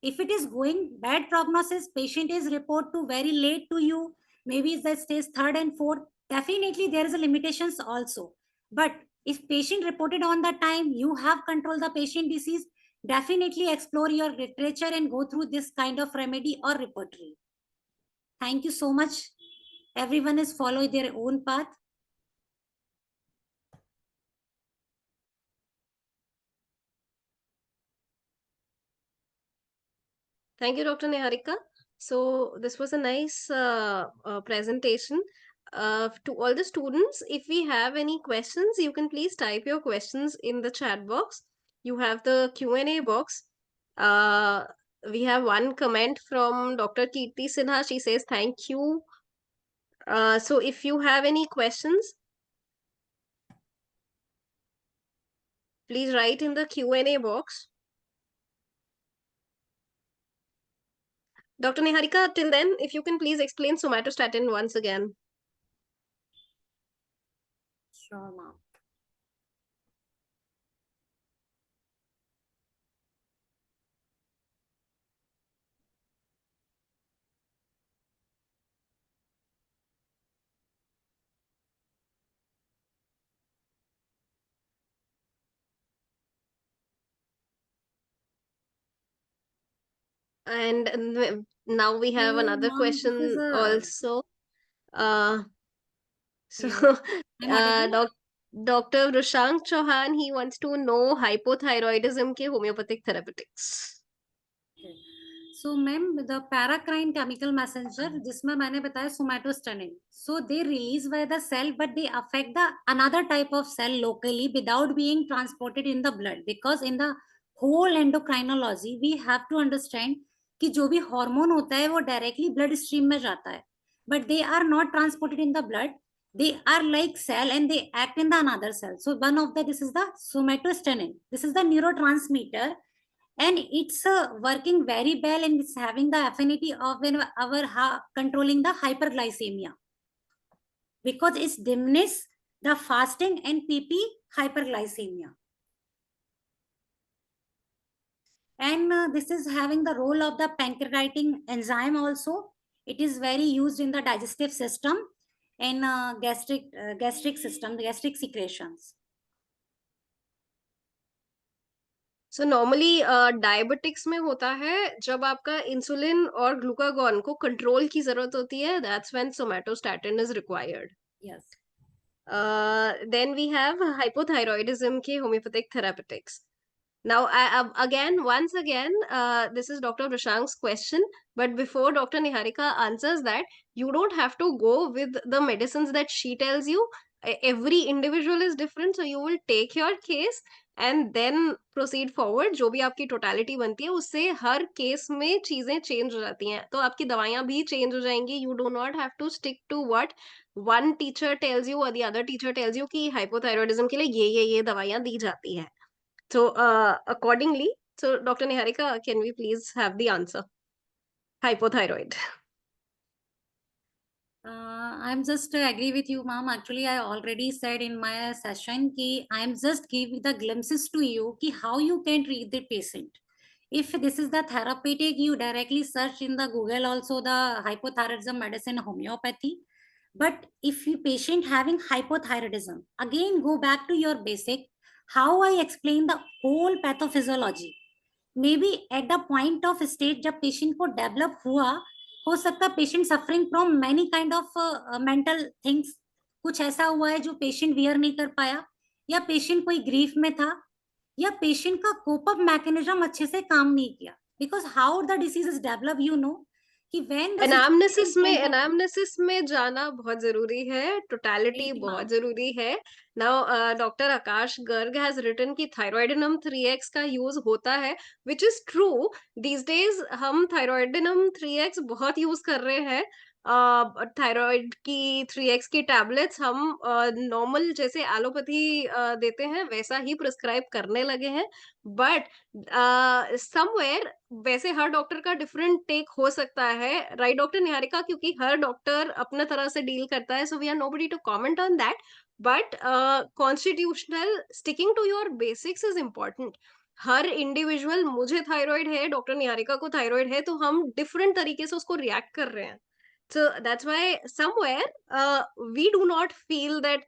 If it is going bad prognosis, patient is report to very late to you, maybe it's the stage 3rd and 4th, definitely there is a limitations also. But if patient reported on the time, you have control the patient disease, definitely explore your literature and go through this kind of remedy or repertory. Thank you so much. Everyone is following their own path. Thank you, Dr. Niharika. So this was a nice presentation. To all the students, if we have any questions, you can please type your questions in the chat box. You have the Q&A box. We have one comment from Dr. Kirti Sinha. She says, thank you. So if you have any questions, please write in the Q&A box. Dr. Niharika, till then, if you can please explain somatostatin once again. Sure, ma'am. And now we have So, another ma'am, this is question a also. Uh, so, yes. I'm audible. Dr. Rushank Chauhan, he wants to know hypothyroidism के homeopathic therapeutics. Okay. So, ma'am, the paracrine chemical messenger, जिसमें मैंने बताया somatostatin. So they release by the cell, but they affect the another type of cell locally without being transported in the blood. Because in the whole endocrinology, we have to understand कि जो भी hormone होता है वो directly blood stream में जाता है, but they are not transported in the blood. They are like cell and they act in the another cell. So one of the this is the somatostatin. This is the neurotransmitter, and it's working very well, and it's having the affinity of controlling the hyperglycemia, because it's diminish the fasting and pp hyperglycemia. And this is having the role of the pancreatic enzyme also. It is very used in the digestive system and gastric system, the gastric secretions. So normally diabetics में होता है जब आपका insulin और glucagon को control की जरूरत होती है, that's when somatostatin is required. Yes. Then we have hypothyroidism के homeopathic therapeutics. Now, once again, this is Dr. Prashank's question. But before Dr. Niharika answers that, you don't have to go with the medicines that she tells you. Every individual is different, so you will take your case and then proceed forward. जो भी आपकी totality बनती है, उससे हर case में चीजें change हो जाती हैं. तो आपकी दवाइयाँ भी change हो जाएंगी. You do not have to stick to what one teacher tells you or the other teacher tells you कि hypothyroidism के लिए ये दवाइयाँ दी जाती हैं. So, accordingly, so Dr. Niharika, can we please have the answer? Hypothyroid. I'm just agree with you, ma'am. Actually, I already said in my session कि I'm just giving the glimpses to you कि how you can treat the patient. If this is the therapeutic, you directly search in the Google also the hypothyroidism medicine homeopathy. But if you patient having hypothyroidism, again go back to your basic. How I explain the whole pathophysiology. Maybe at the point of stage जब patient को develop हुआ, हो सकता है patient suffering from many kind of mental things, कुछ ऐसा हुआ है जो पेशेंट वियर नहीं कर पाया, या पेशेंट कोई ग्रीफ में था, या पेशेंट का कोप अप मैकेनिज्म अच्छे से काम नहीं किया. Because how the disease is develop, you know कि व्हेन द सिचुएशन एनामनेसिस में जाना बहुत जरूरी है. टोटलिटी बहुत जरूरी है. Now doctor Aakash Garg has written कि थायराइडिनम 3x का यूज होता है, which is true. These days हम थायराइडिनम 3x बहुत यूज कर रहे हैं. थायराइड की 3x की टैबलेट्स हम नॉर्मल जैसे एलोपैथी देते हैं वैसा ही प्रिस्क्राइब करने लगे हैं. बट समवेयर वैसे हर डॉक्टर का डिफरेंट टेक हो सकता है, राइट डॉक्टर निहारिका? क्योंकि हर डॉक्टर अपने तरह से डील करता है, so we are nobody to comment on that. But constitutional sticking to your basics is important. हर इंडिविजुअल, मुझे थायराइड है, डॉक्टर निहारिका को थायराइड है, तो हम डिफरेंट तरीके से उसको रिएक्ट कर रहे हैं. So that's why somewhere we do not feel that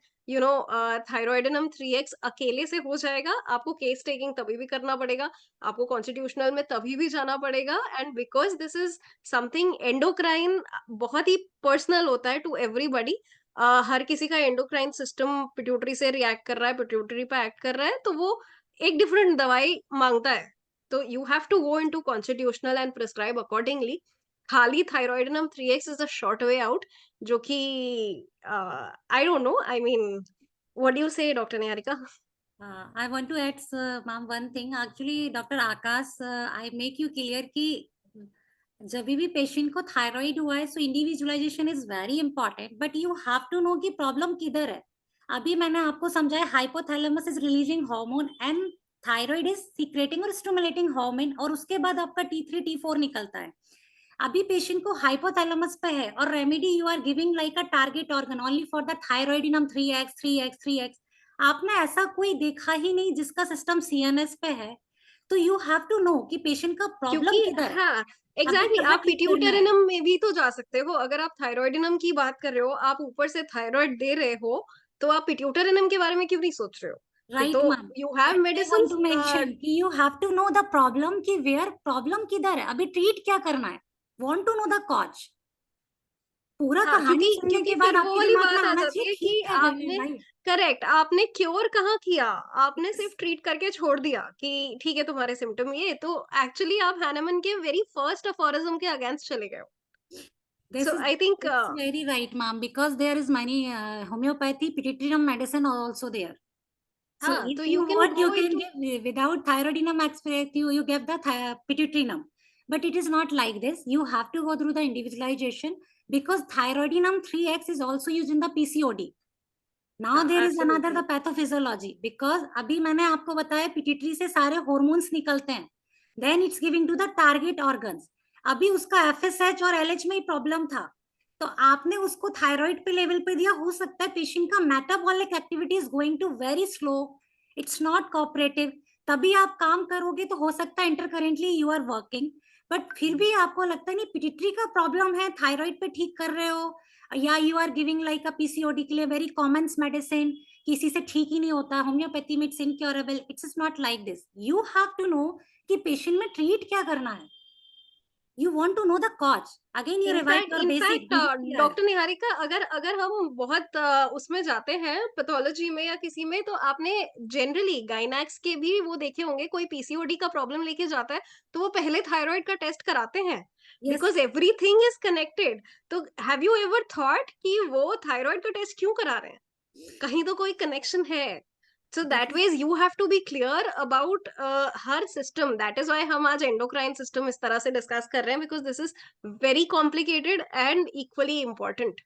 thyroidinum 3x अकेले से हो जाएगा. आपको केस टेकिंग तभी भी करना पड़ेगा, आपको कॉन्स्टिट्यूशनल में तभी भी जाना पड़ेगा. And because this is something endocrine, बहुत ही पर्सनल होता है टू एवरीबडी. हर किसी का एंडोक्राइन सिस्टम पिट्यूटरी से रिएक्ट कर रहा है, पिट्यूटरी पे एक्ट कर रहा है, तो वो एक डिफरेंट दवाई मांगता है. तो you have to go into constitutional and prescribe accordingly. खाली thyroidinum 3x is a short way out, जो कि I don't know, I mean what do you say doctor Niharika? I want to add, ma'am, one thing. Actually, Dr. Akash, I make you clear कि जब भी patient को thyroid हुआ है, so individualization is very important, but you have to know कि problem किधर है. अभी मैंने आपको समझाया hypothalamus is releasing hormone and thyroid is secreting और स्टिमुलेटिंग हार्मोन, और उसके बाद आपका T3 T4 निकलता है. अभी पेशेंट को हाइपोथैलेमस पे है और remedy you are giving like a target organ only for the thyroidinum 3x. आपने ऐसा कोई देखा ही नहीं जिसका सिस्टम सीएनएस पे है. तो यू हैव टू नो कि पेशेंट का प्रॉब्लम किधर है. हाँ, अभी एग्जैक्टली. कहाँ आप ठीक करना है. पिट्यूटेरिनम में भी तो जा सकते हो. अगर आप थायराइडिनम की बात कर रहे हो, आप ऊपर से थायराइड दे रहे हो, तो आप पिट्यूटेरिनम के बारे में क्यों नहीं सोच रहे हो? Right, तो ma'am. you have That I want medicines. to mention कि you have to know the problem कि where problem किधर है, अभी treat क्या करना है. Want to know the cause. पूरा हाँ, कहानी क्योंकि सुनने क्योंकि के फिर बाद वो आपके वाली दिमाग में बात आ आना जाती चाहिए है ठीक कि क्या कर रहे हैं आपने भाई. करेक्ट, आपने क्योर कहाँ किया, आपने सिर्फ ट्रीट करके छोड़ दिया कि ठीक है तुम्हारे सिम्टम ये, तो एक्चुअली आप हैनेमन के वेरी फर्स्ट अफोरिज्म के अगेंस्ट चले गए हो. This so is I think it's very right, ma'am, because there is many homeopathy, pituitary medicine also there. So हाँ, if तो you you can want, you go can into. give without thyroidinum extract, you give the pituitrinum. But it is not like this. You have to go through the individualization because thyroidinum 3x is also used in the PCOD. Now हाँ, there is another the absolutely. pathophysiology because अभी मैंने आपको बताया pituitary से सारे hormones निकलते हैं. Then it's giving to the target organs. अभी उसका FSH और LH में ही प्रॉब्लम था, तो आपने उसको थायराइड पे लेवल पे दिया. हो सकता है पेशेंट का metabolic activity is going to very slow, it's not cooperative. तभी आप काम करोगे तो हो सकता है intercurrently you are working, but फिर भी आपको लगता है नहीं पिट्यूटरी का प्रॉब्लम है, थायराइड पे ठीक कर रहे हो, या you are giving like a PCOD के लिए वेरी कॉमन मेडिसिन, किसी से ठीक ही नहीं होता, होम्योपैथी में it's incurable. It's not like this. You have to know कि पेशेंट में ट्रीट क्या करना है. You want to know the cause. Again you revise in fact your basic in fact मुझे नहीं आया. डॉक्टर निहारिका, अगर अगर हम बहुत उसमें जाते हैं पैथोलॉजी में या किसी में, तो आपने जनरली गायनेक्स के भी वो देखे होंगे, कोई पीसीओडी का प्रॉब्लम लेके जाता है तो वो पहले थायराइड का टेस्ट कराते हैं, yes. Because everything is connected. तो हैव यू एवर थॉट कि वो थायराइड का टेस्ट क्यों करा रहे हैं? कहीं तो कोई कनेक्शन है. So that ways you have to be clear about her system. That is why हम आज endocrine system इस तरह से discuss कर रहे हैं, because this is very complicated and equally important.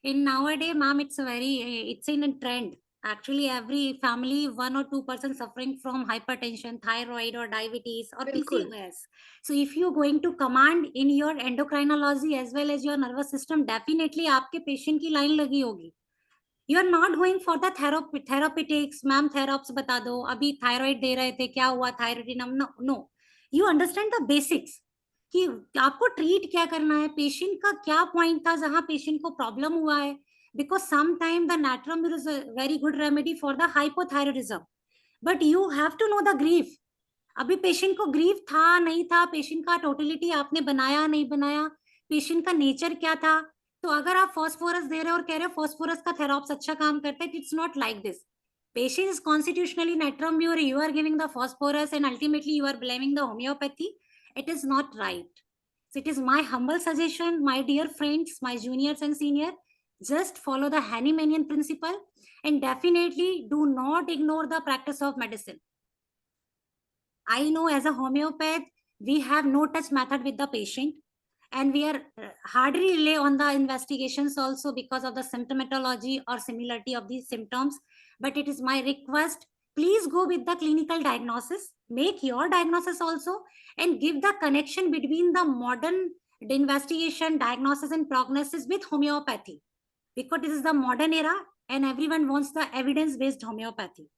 In nowadays, ma'am, it's a very it's in a trend. Actually, every family, 1 or 2% suffering from hypertension, thyroid, or diabetes, or बिल्कुल. PCOS. So, if you're going to command in your endocrinology as well as your nervous system, definitely आपके patient की line लगी होगी. You are not going for the therapeutics, ma'am. Theraps बता दो. अभी thyroid दे रहे थे, क्या हुआ thyroidinum? No, no. You understand the basics. कि आपको ट्रीट क्या करना है, पेशेंट का क्या पॉइंट था जहां पेशेंट को प्रॉब्लम हुआ है. Because some time the natrum is a very good remedy for the hypothyroidism, but you have to know the grief. अभी पेशेंट को ग्रीफ था नहीं था, पेशेंट का टोटलिटी आपने बनाया नहीं बनाया, पेशेंट का नेचर क्या था. तो अगर आप फॉस्फोरस दे रहे हो और कह रहे हो फॉस्फोरस का थेराप्स अच्छा काम करता है, it's not like this. Patient is constitutionally nitrum pure, you are giving the phosphorus and ultimately you are blaming the homeopathy. It is not right. So it is my humble suggestion, my dear friends, my juniors and senior, just follow the Hahnemannian principle and definitely do not ignore the practice of medicine. I know as a homeopath, we have no touch method with the patient and we are hardly rely on the investigations also because of the symptomatology or similarity of these symptoms. But it is my request, please go with the clinical diagnosis, make your diagnosis also, and give the connection between the modern investigation, diagnosis, and prognosis with homeopathy. Because this is the modern era and everyone wants the evidence-based homeopathy.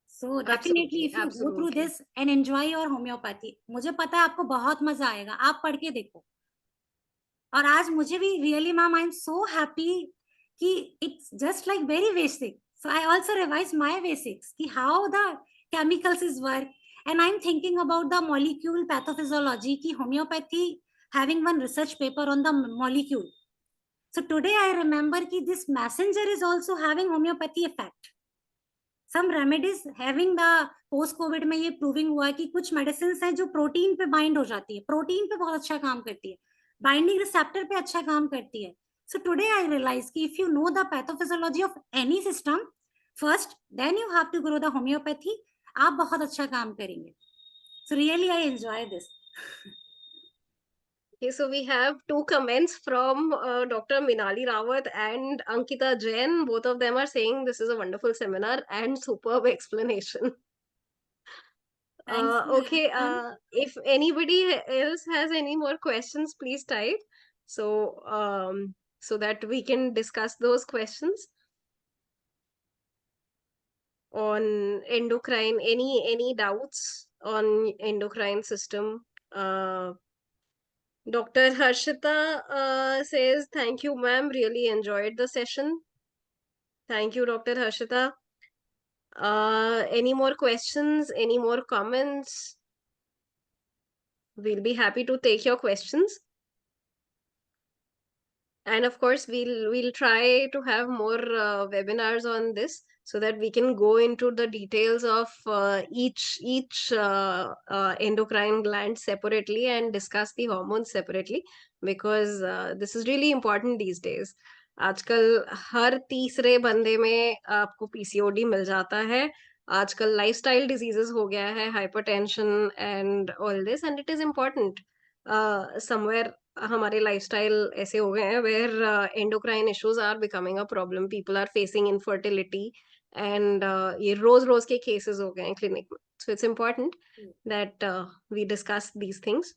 So definitely Absolutely, if you go through absolutely. this and enjoy your homeopathy, मुझे पता है आपको बहुत मजा आएगा, आप पढ़ के देखो. और आज मुझे भी really ma'am I am so happy कि it's just like very basic. So I also revise my basics कि how the chemicals is work, and I am thinking about the molecule pathophysiology की homeopathy having one research paper on the molecule. So today I remember कि this messenger is also having homeopathy effect. Some remedies having the post covid में ये proving हुआ है कि कुछ medicines हैं जो प्रोटीन पे बाइंड हो जाती है, प्रोटीन पे बहुत अच्छा काम करती है, बाइंडिंग रिसेप्टर पे अच्छा काम करती है. So today I realize कि if you know the pathophysiology of any system first, then you have to grow the homeopathy. आप बहुत अच्छा काम करेंगे. So really I enjoy this. Okay, so we have two comments from Dr. Minali Rawat and Ankita Jain. Both of them are saying this is a wonderful seminar and superb explanation. Thanks, Okay, ma'am. if anybody else has any more questions, please type. So, so that we can discuss those questions on endocrine. Any doubts on endocrine system? Dr. Harshita says, thank you, ma'am. Really enjoyed the session. Thank you, Dr. Harshita. Any more questions? Any more comments? We'll be happy to take your questions. And of course, we'll try to have more webinars on this so that we can go into the details of each endocrine gland separately and discuss the hormones separately, because this is really important these days. आजकल हर तीसरे बंदे में आपको PCOD मिल जाता है. आजकल lifestyle diseases हो गया है, hypertension and all this, and it is important somewhere. हमारे लाइफस्टाइल ऐसे हो गए हैं where endocrine issues are becoming a problem. People are facing infertility and ये रोज रोज के केसेस हो गए हैं क्लिनिक में. So it's important that we discuss these things.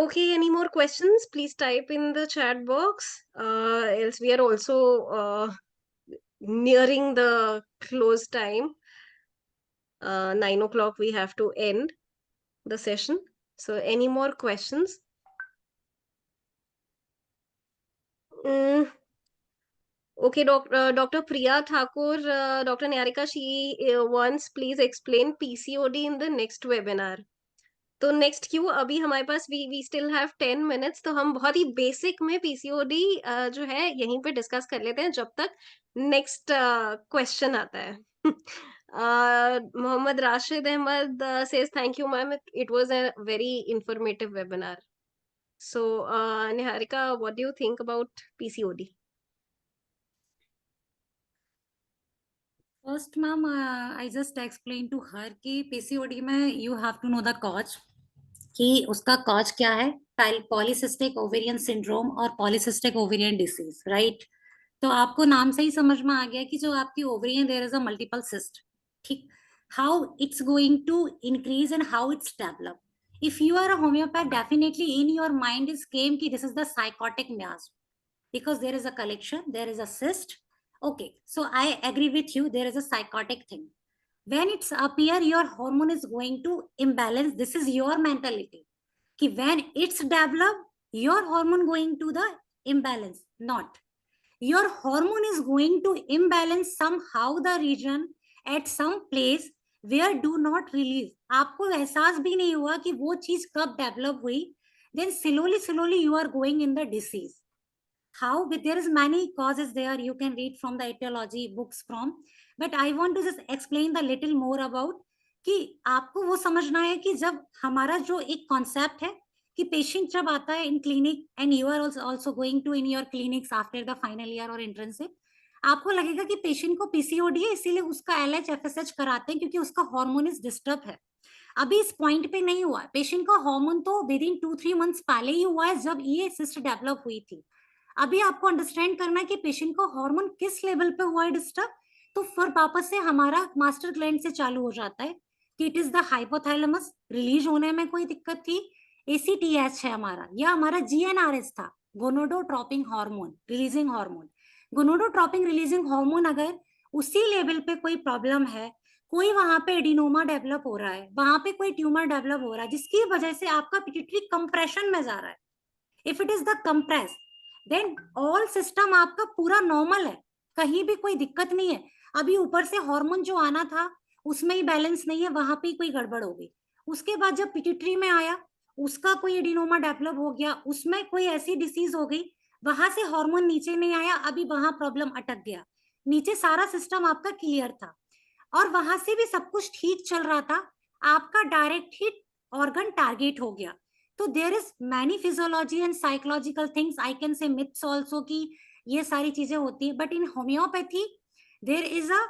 Okay, any more questions? Please type in the chat box. Else we are also nearing the close time. 9 o'clock we have to end the session. So any more questions? Okay, Dr. Priya Thakur, Dr. Nyarika, she wants please explain PCOD in the next webinar. तो next क्यों, अभी हमारे पास we still have 10 minutes, तो हम बहुत ही basic में PCOD जो है यहीं पे डिस्कस कर लेते हैं जब तक नेक्स्ट क्वेश्चन आता है. Mohammad Rashid Ahmed says thank you ma'am, it was a very informative webinar. So Niharika, what do you think about PCOD? First, ma'am, I just explained to her कि PCOD में you have to know the cause, कि उसका cause क्या है, polycystic ovarian syndrome और polycystic ovarian disease, right. तो आपको नाम से ही समझ में आ गया कि जो आपकी ओवरी है there is a multiple cyst. ठीक, how it's going to increase and how it's develop. If you are a homeopath, definitely in your mind is came कि this is the psychotic miasm, because there is a collection, there is a cyst. Okay, so I agree with you, there is a psychotic thing. When it's appear, your hormone is going to imbalance. This is your mentality कि when it's develop, your hormone going to the imbalance. Not, your hormone is going to imbalance somehow the region at some place where do not release. आपको एहसास भी नहीं हुआ कि वो चीज कब डेवलप हुई. then slowly you are going in the disease. How? There is many causes there, you can read from the etiology books from, but I want to just explain the little more about कि आपको वो समझना है कि जब हमारा जो एक कॉन्सेप्ट है कि पेशेंट जब आता है in clinic, and you are also going to in your clinics after the final year और इंटर्नशिप, आपको लगेगा कि पेशेंट को पीसीओडी है इसीलिए उसका एलएच एफएसएच कराते हैं क्योंकि उसका हार्मोन इज डिस्टर्ब है. अभी इस पॉइंट पे नहीं हुआ. पेशेंट का हार्मोन तो विद इन 2-3 मंथ्स पहले ही हुआ है जब ये सिस्ट डेवलप हुई थी. अभी आपको अंडरस्टैंड करना है कि पेशेंट का हार्मोन किस लेवल पे हुआ है डिस्टर्ब. तो फिर वापस से हमारा मास्टर ग्लैंड से चालू हो जाता है कि it is the hypothalamus, release होने में कोई दिक्कत थी, एसीटीएच है हमारा, या हमारा जीएनआरएस था, gonadotropic hormone releasing hormone. Gonadotropic releasing hormone अगर उसी लेवल पे कोई प्रॉब्लम है, कोई वहां पे एडिनोमा डेवलप हो रहा है, वहां पे कोई ट्यूमर डेवलप हो रहा है जिसकी वजह से आपका पिट्यूटरी कंप्रेशन में जा रहा है, if it is the compress, then all system आपका पूरा नॉर्मल है, कहीं भी कोई दिक्कत नहीं है. अभी ऊपर से हार्मोन जो आना था उसमें ही बैलेंस नहीं है, वहां पे कोई गड़बड़ हो गई. उसके बाद जब पिट्यूटरी में आया, उसका कोई एडिनोमा डेवलप हो गया, उसमें कोई ऐसी डिसीज हो गई, वहां से हार्मोन नीचे नहीं आया, अभी वहां प्रॉब्लम अटक गया. नीचे सारा सिस्टम आपका क्लियर था और वहां से भी सब कुछ ठीक चल रहा था, आपका डायरेक्ट हिट ऑर्गन टारगेट हो गया. तो there is many physiology and psychological things, I can say myths also कि ये सारी चीजें होती है, but in homeopathy there is a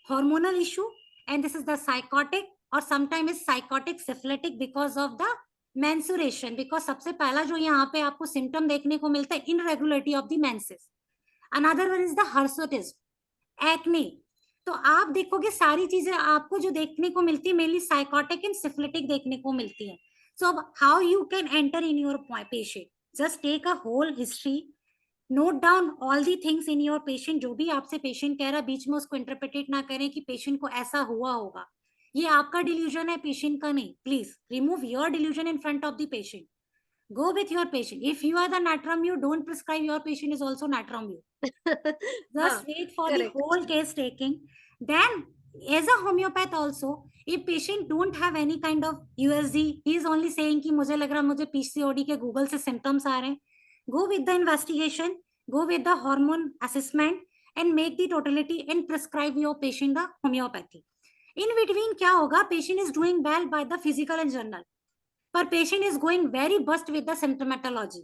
hormonal issue and this is the psychotic, और sometime is psychotic syphilitic because of the menstruation. Because सबसे पहला जो यहाँ पे आपको सिम्टम देखने को मिलता है irregularity of the menses. Another one is the hirsutism, acne. तो आप देखोगे सारी चीजें आपको जो देखने को मिलती है मेनली साइकोटिक एंड सिफिलिटिक देखने को मिलती है. So how you can enter in your patient? Just take a whole history, note down all the things in your patient. जो भी आपसे पेशेंट कह रहा है बीच में उसको इंटरप्रेटेट ना करें कि पेशेंट को ऐसा हुआ होगा. ये आपका डिल्यूजन है, पेशेंट का नहीं. Please remove your delusion in front of the patient. Go with your patient. If you are the natrum you, don't prescribe your patient is also natrum you. Just wait for the correct. whole case taking. Then, as a homeopath also, if patient don't have any kind of USG, he is only saying कि मुझे लग रहा मुझे PCOD के Google से symptoms आ रहे हैं. Go with the investigation, go with the hormone assessment, and make the totality and prescribe your patient the homeopathy. In between क्या होगा? Patient is doing well by the physical and general, पर patient is going very burst with the symptomatology.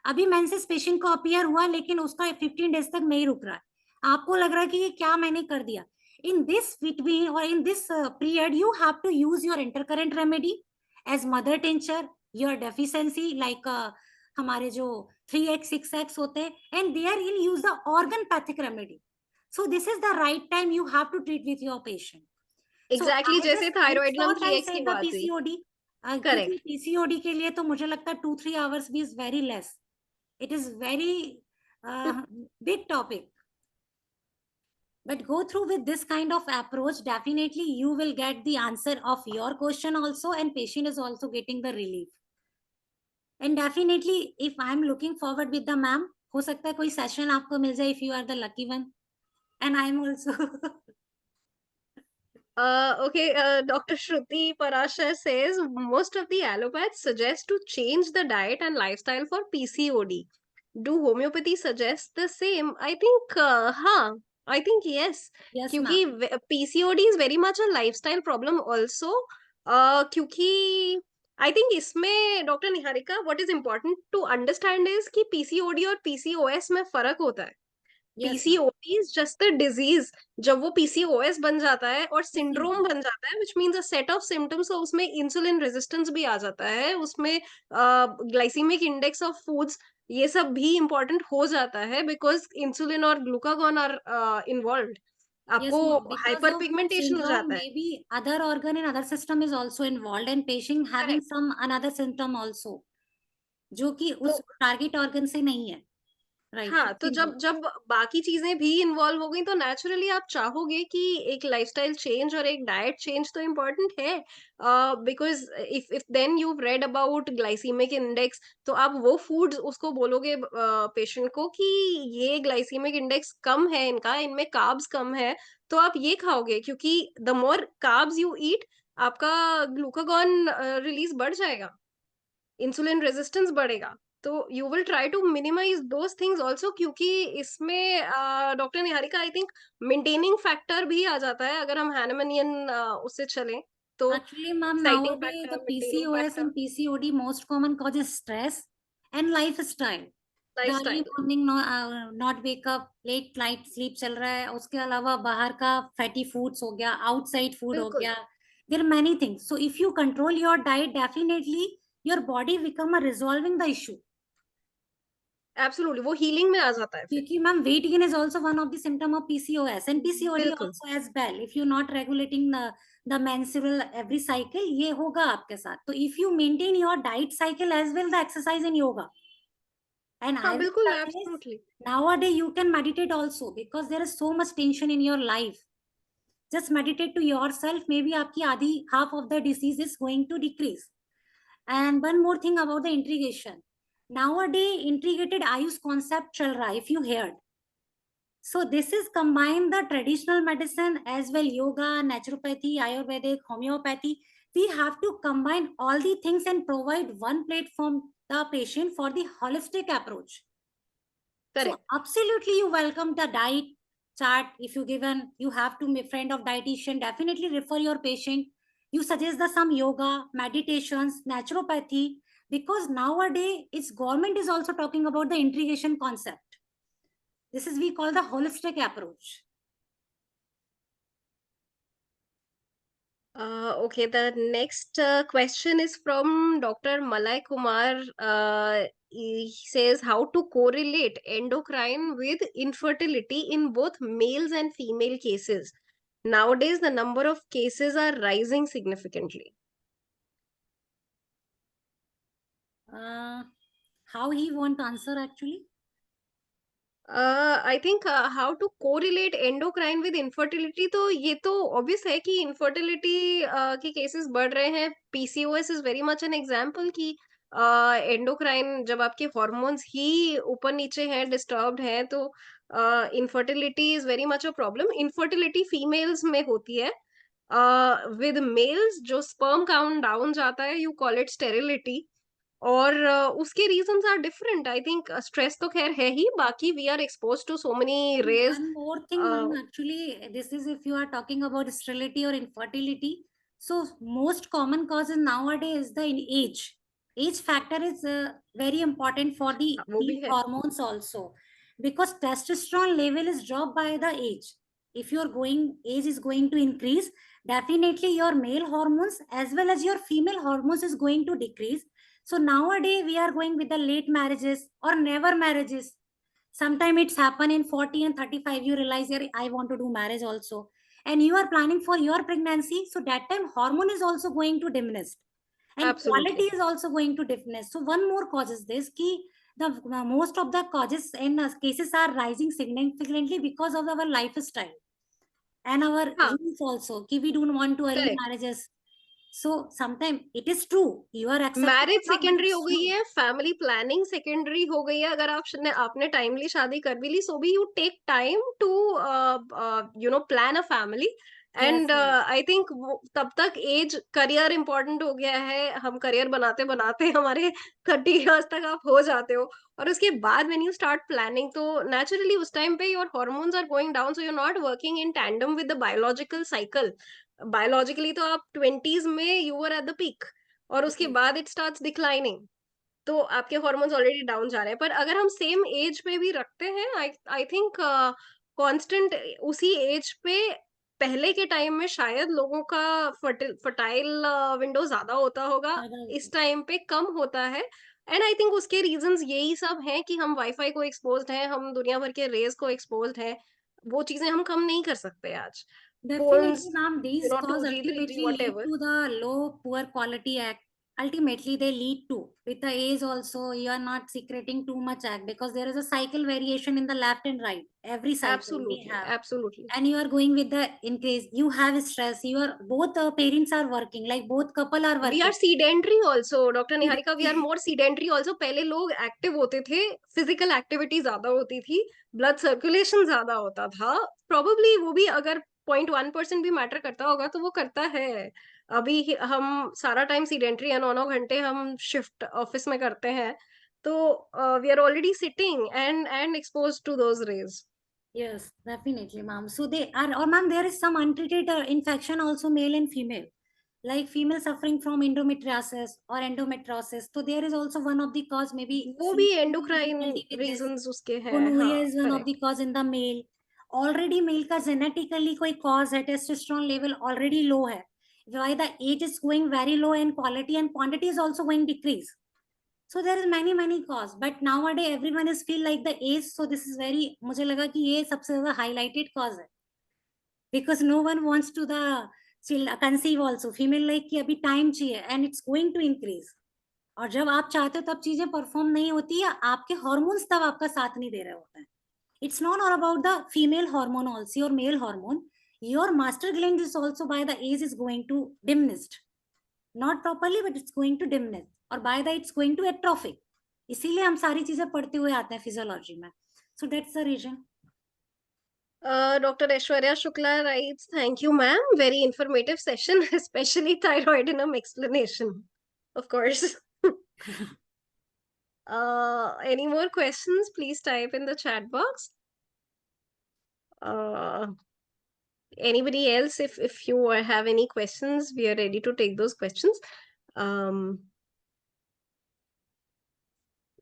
अभी menses patient को appear हुआ लेकिन उसका 15 days तक नहीं रुक रहा है. आपको लग रहा है कि ये क्या मैंने कर दिया. In this between or in this period, you have to use your intercurrent remedy as mother tincture, your deficiency like हमारे जो 3x 6x होते हैं, and therein use the organopathic remedy. So this is the right time you have to treat with your patient. So exactly I जैसे just skip थायराइडलम short three and x say की the बात हुई. PCOD. क्योंकि correct. PCOD के लिए तो मुझे लगता है 2-3 hours भी is very less. It is very big topic. But go through with this kind of approach, definitely you will get the answer of your question also, and patient is also getting the relief. And definitely, if I'm looking forward with the ma'am, हो सकता है कोई session आपको मिल जाए if you are the lucky one. And I'm also. Okay, Dr. Shruti Parashar says most of the allopaths suggest to change the diet and lifestyle for PCOD. Do homeopathy suggest the same? I think, हाँ, I think yes. Yes, ma'am. क्योंकि PCOD is very much a lifestyle problem also. क्योंकि I think इसमें doctor Niharika what is important to understand is कि PCOD और PCOS में फर्क होता है. Yes, ma'am. PCOD is just a disease. जब वो पीसीओएस बन जाता है और सिंड्रोम PCOD. बन जाता है which means a set of symptoms, तो उसमें इंसुलिन रेजिस्टेंस भी आ जाता है, उसमें ग्लाइसीमिक इंडेक्स ऑफ फूड्स ये सब भी इम्पोर्टेंट हो जाता है बिकॉज इंसुलिन और ग्लूकागॉन आर इन्वॉल्व्ड. Yes, आपको ma'am. Because hyper of pigmentation हो syndrome, जाता है. maybe other organ and other system is also involved, and patient having correct. some another symptom also, जो कि तो उस टारगेट ऑर्गन से नहीं है. राइट. हाँ, तो जब जब बाकी चीजें भी इन्वॉल्व हो गई तो नेचुरली आप चाहोगे कि एक लाइफस्टाइल चेंज और एक डाइट चेंज तो इम्पोर्टेंट है. Because if then you read about glycemic index, तो आप वो फूड्स उसको बोलोगे पेशेंट को कि ये ग्लाइसीमिक इंडेक्स कम है इनका, इनमें कार्ब्स कम है, तो आप ये खाओगे क्योंकि the more carbs you eat आपका ग्लूकागॉन रिलीज बढ़ जाएगा, इंसुलिन रेजिस्टेंस बढ़ेगा. तो you will try to minimise those things also, क्योंकि इसमें doctor Niharika I think maintaining factor भी आ जाता है अगर हम हैनमनियन उससे चलें तो. Actually, ma'am, exciting nowadays the factor, maintaining PCOS factor, and PCOD most common cause is stress and lifestyle. The early lifestyle. morning not wake up, late night sleep चल रहा है. उसके अलावा बाहर का fatty foods हो गया, outside food हो बिल्कुल. गया. There are many things. So if you control your diet, definitely your body become a resolving the issue. Absolutely वो हीलिंग में आ जाता है फिर. क्योंकि ma'am weight gain is also one of the symptom of PCOS and PCOD बिल्कुल. also as well. If you're not regulating the menstrual every cycle, ये होगा आपके साथ. तो if you maintain your diet cycle as well, the exercise and yoga. And हाँ I will बिल्कुल, suggest absolutely. nowadays you can meditate also because there is so much tension in your life. Just meditate to yourself. Maybe आपकी आधी half of the disease is going to decrease. And one more thing about the integration. Nowadays integrated Ayush concept चल रहा है, if you heard. So this is combine the traditional medicine as well, yoga, naturopathy, Ayurvedic, homeopathy. We have to combine all the things and provide one platform the patient for the holistic approach. So correct. absolutely you welcome the diet chart. If you given, you have to be friend of dietitian, definitely refer your patient. You suggest the some yoga, meditations, naturopathy, because nowadays it's government is also talking about the integration concept. This is we call the holistic approach. Okay, the next question is from Dr. Malay Kumar. He says how to correlate endocrine with infertility in both males and female cases. Nowadays, the number of cases are rising significantly. How he want to answer actually? I think how to correlate endocrine with infertility, तो ये तो obvious है कि infertility के cases बढ़ रहे हैं. PCOS is very much an example कि एंडोक्राइन जब आपके हॉर्मोन्स ही ऊपर नीचे हैं, डिस्टर्ब्ड हैं, तो infertility is very much a problem. Infertility females में होती है। विद मेल्स जो स्पर्म काउंट डाउन जाता है, यू कॉल इट स्टेरिलिटी। और उसके reasons are different. I think stress तो खैर है ही, बाकी we are expose to so many rays. One more thing, ma'am, actually, this is if you are talking about sterility or infertility. So, most common causes nowadays is the age. Age factor is very important for वो the भी है। hormones also, because testosterone level is dropped by the age. If your going age is going to increase, definitely your male hormones as well as your female hormones is going to decrease. So nowadays we are going with the late marriages or never marriages. Sometimes it's happen in 40 and 35, you realize, yeah, I want to do marriage also, and you are planning for your pregnancy, so that time hormone is also going to diminish and quality absolutely. is also going to diminish. So one more cause is this key, the most of the causes and cases are rising significantly because of our lifestyle and our हाँ, rules also ki we don't want to early correct. marriages. So sometimes it is true, you are accepting marriage or not, but secondary हो it's गई true. है, family planning secondary हो गई है। अगर आपने timely शादी कर भी ली, सो भी you take time to plan a family. Yes, and yes. I think तब तक एज, करियर इंपॉर्टेंट हो गया है। हम करियर बनाते बनाते हमारे 30 इयर्स तक आप हो जाते हो, और उसके बाद व्हेन यू स्टार्ट प्लानिंग, तो नेचुरली उस टाइम पे your hormones are going down, so you are not working in tandem with the biological cycle. Biologically तो आप 20s में you were at the peak, और उसके Yes. बाद इट स्टार्ट्स डिक्लाइनिंग। तो आपके हार्मोन्स ऑलरेडी डाउन जा रहे हैं। पर अगर हम सेम एज पे भी रखते हैं, आई आई थिंक कांस्टेंट उसी एज पे, पहले के टाइम में शायद लोगों का फर्टाइल विंडो ज्यादा होता होगा, इस टाइम पे कम होता है। एंड आई थिंक उसके रीजंस यही सब हैं कि हम वाईफाई को एक्सपोज्ड हैं, हम दुनिया भर के रेज को एक्सपोज्ड हैं। वो चीजें हम कम नहीं कर सकते आज। Definitely, phones, ma'am. These cause 2G 3G ultimately what lead ever. to the low, poor quality act. Ultimately, they lead to with the age also. You are not secreting too much act because there is a cycle variation in the left and right. Every cycle we absolutely, have, absolutely. and you are going with the increase. You have stress. You are both parents are working, like both couple are we are working. Sedentary also, doctor Niharika, we are more sedentary also. पहले लोग active होते थे, physical activity ज्यादा होती थी, blood circulation ज्यादा होता था। प्रोबेबली वो भी अगर 0.1% भी मैटर करता होगा, तो वो करता है। अभी हम सारा टाइम सीडेंट्री है, 9 9 घंटे हम शिफ्ट ऑफिस में करते हैं, तो we are already sitting and expose to those rays. Yes, definitely, ma'am. So they are, or ma'am, there is some untreated infection also, male and female, like female suffering from endometriosis or endometriosis. So there is also one of the cause, maybe वो भी seasonal endocrine difficulty with this. Reasons उसके हैं, हाँ। Gonorrhea is one of the correct. cause in the male. Already male का genetically कोई cause है, testosterone level already low है. Why the age is going very low and quality and quantity is also going decrease. So there is many cause, but nowadays everyone is feel like the age. So this is very, मुझे लगा कि ये सबसे ज्यादा highlighted cause है, because no one wants to the conceive also. Female like कि अभी time चाहिए and it's going to increase. और जब आप चाहते हो तब चीजें परफॉर्म नहीं होती है, आपके हॉर्मोन्स तब आपका साथ नहीं दे रहे होते हैं. It's not all about the female hormone also or male hormone. Your master gland is also by the age is going to diminished, not properly, but it's going to diminish, और by the it's going to atrophic. इसीलिए हम सारी चीजें पढ़ते हुए आते हैं physiology में. So that's the reason. Dr. Aishwarya Shukla writes, thank you, ma'am. Very informative session, especially thyroidinum explanation. Of course. Any more questions? Please type in the chat box. Uh, Anybody else, if you have any questions, we are ready to take those questions. Um,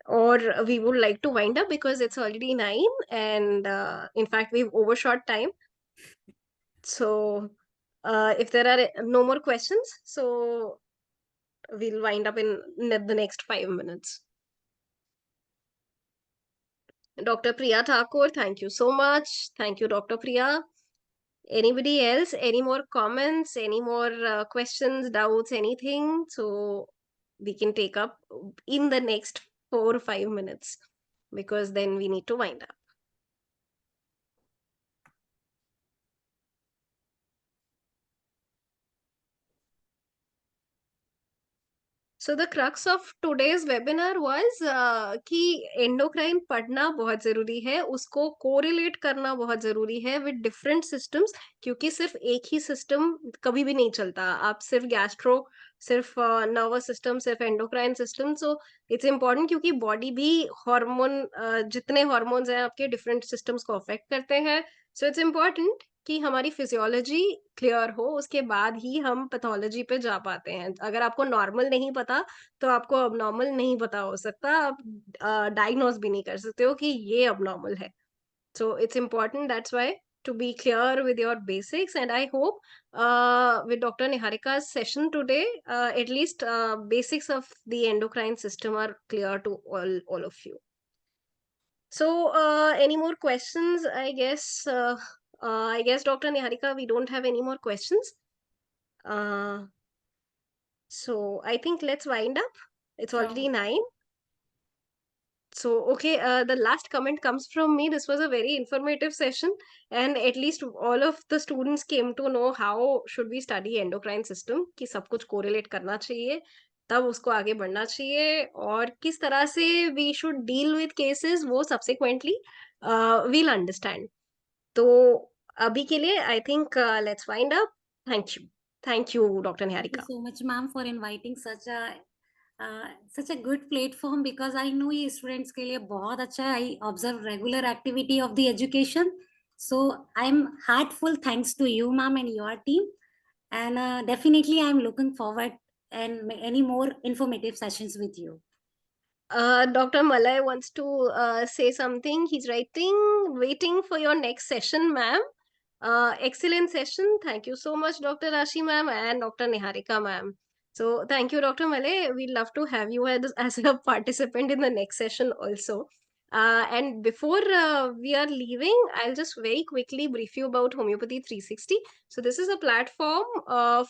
or we would like to wind up because it's already 9, and in fact, we've overshot time. So if there are no more questions, so we'll wind up in the next 5 minutes. Dr. Priya Thakur, thank you so much. Thank you, Dr. Priya. Anybody else? Any more comments? Any more questions, doubts, anything? So we can take up in the next 4 or 5 minutes, because then we need to wind up. So the crux of today's webinar was कि endocrine पढ़ना बहुत जरूरी है, उसको correlate करना बहुत जरूरी है विद डिफरेंट सिस्टम्स, क्योंकि सिर्फ एक ही सिस्टम कभी भी नहीं चलता. आप सिर्फ गैस्ट्रो, सिर्फ नर्वस सिस्टम, सिर्फ endocrine system. So it's important क्योंकि बॉडी भी हार्मोन, जितने हार्मोन्स हैं आपके डिफरेंट सिस्टम्स को अफेक्ट करते हैं. सो इट्स इम्पोर्टेंट कि हमारी फिजियोलॉजी क्लियर हो, उसके बाद ही हम पैथोलॉजी पे जा पाते हैं. अगर आपको नॉर्मल नहीं पता, तो आपको अबनॉर्मल नहीं पता हो सकता. आप डायग्नोज भी नहीं कर सकते हो कि ये अबनॉर्मल है. सो it's important, that's why, to be clear with your basics. And I hope with Dr. Niharika's session today, at least basics of the endocrine system are clear to all of you. So any more questions? I guess Dr. Niharika, we don't have any more questions. So I think let's wind up. It's already 9. So okay, the last comment comes from me. This was a very informative session, and at least all of the students came to know how should we study endocrine system, कि सब कुछ correlate करना चाहिए, तब उसको आगे बढ़ना चाहिए, और किस तरह से we should deal with cases, वो subsequently we'll understand. तो अभी के लिए I think let's wind up. Thank you, Dr. Thank you Niharika. so much, ma'am, for inviting such a good platform, because I know ये students के लिए बहुत अच्छा है. I observe regular activity of the education, so I'm heartful thanks to you, ma'am, and your team, and definitely I'm looking forward and any more informative sessions with you. Dr. Malay wants to say something. He's waiting for your next session, ma'am. Excellent session. Thank you so much, Dr. Rashi, ma'am, and Dr. Niharika, ma'am. So thank you, Dr. Malay. We'd love to have you as a participant in the next session also. And before we are leaving, I'll just very quickly brief you about Homeopathy 360. So this is a platform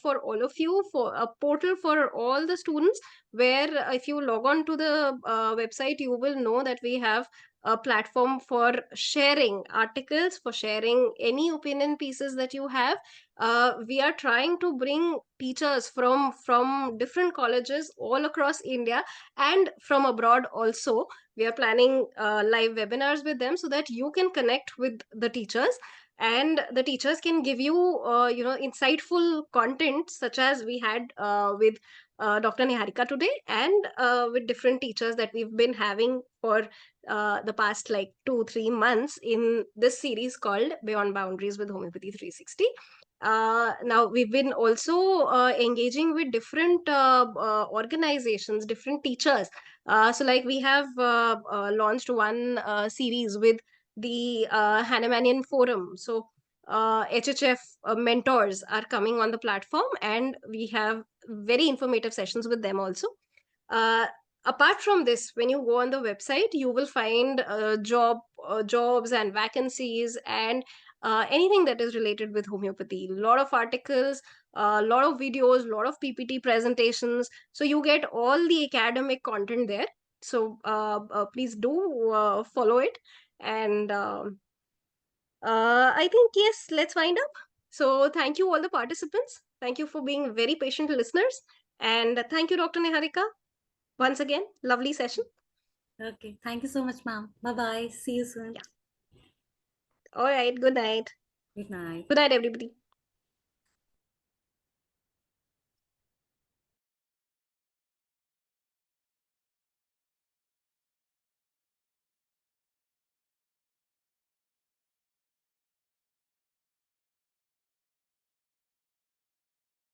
for all of you, for a portal for all the students, where if you log on to the website, you will know that we have a platform for sharing articles, for sharing any opinion pieces that you have. We are trying to bring teachers from different colleges all across India and from abroad also. We are planning live webinars with them so that you can connect with the teachers, and the teachers can give you insightful content, such as we had with Dr. Niharika today, and with different teachers that we've been having for the past like 2-3 months in this series called Beyond Boundaries with Homeopathy 360. Now we've been also engaging with different organizations, different teachers. So like we have launched one series with the Hahnemannian Forum. So HHF mentors are coming on the platform, and we have very informative sessions with them also. Apart from this, when you go on the website, you will find jobs and vacancies, and anything that is related with homeopathy. A lot of articles, a lot of videos, a lot of PPT presentations. So you get all the academic content there. So please do follow it. And I think, yes, let's wind up. So thank you all the participants. Thank you for being very patient listeners. And thank you, Dr. Niharika. Once again, lovely session. Okay, thank you so much, ma'am. Bye-bye. See you soon. Yeah. All right. Good night. Good night. Good night, everybody.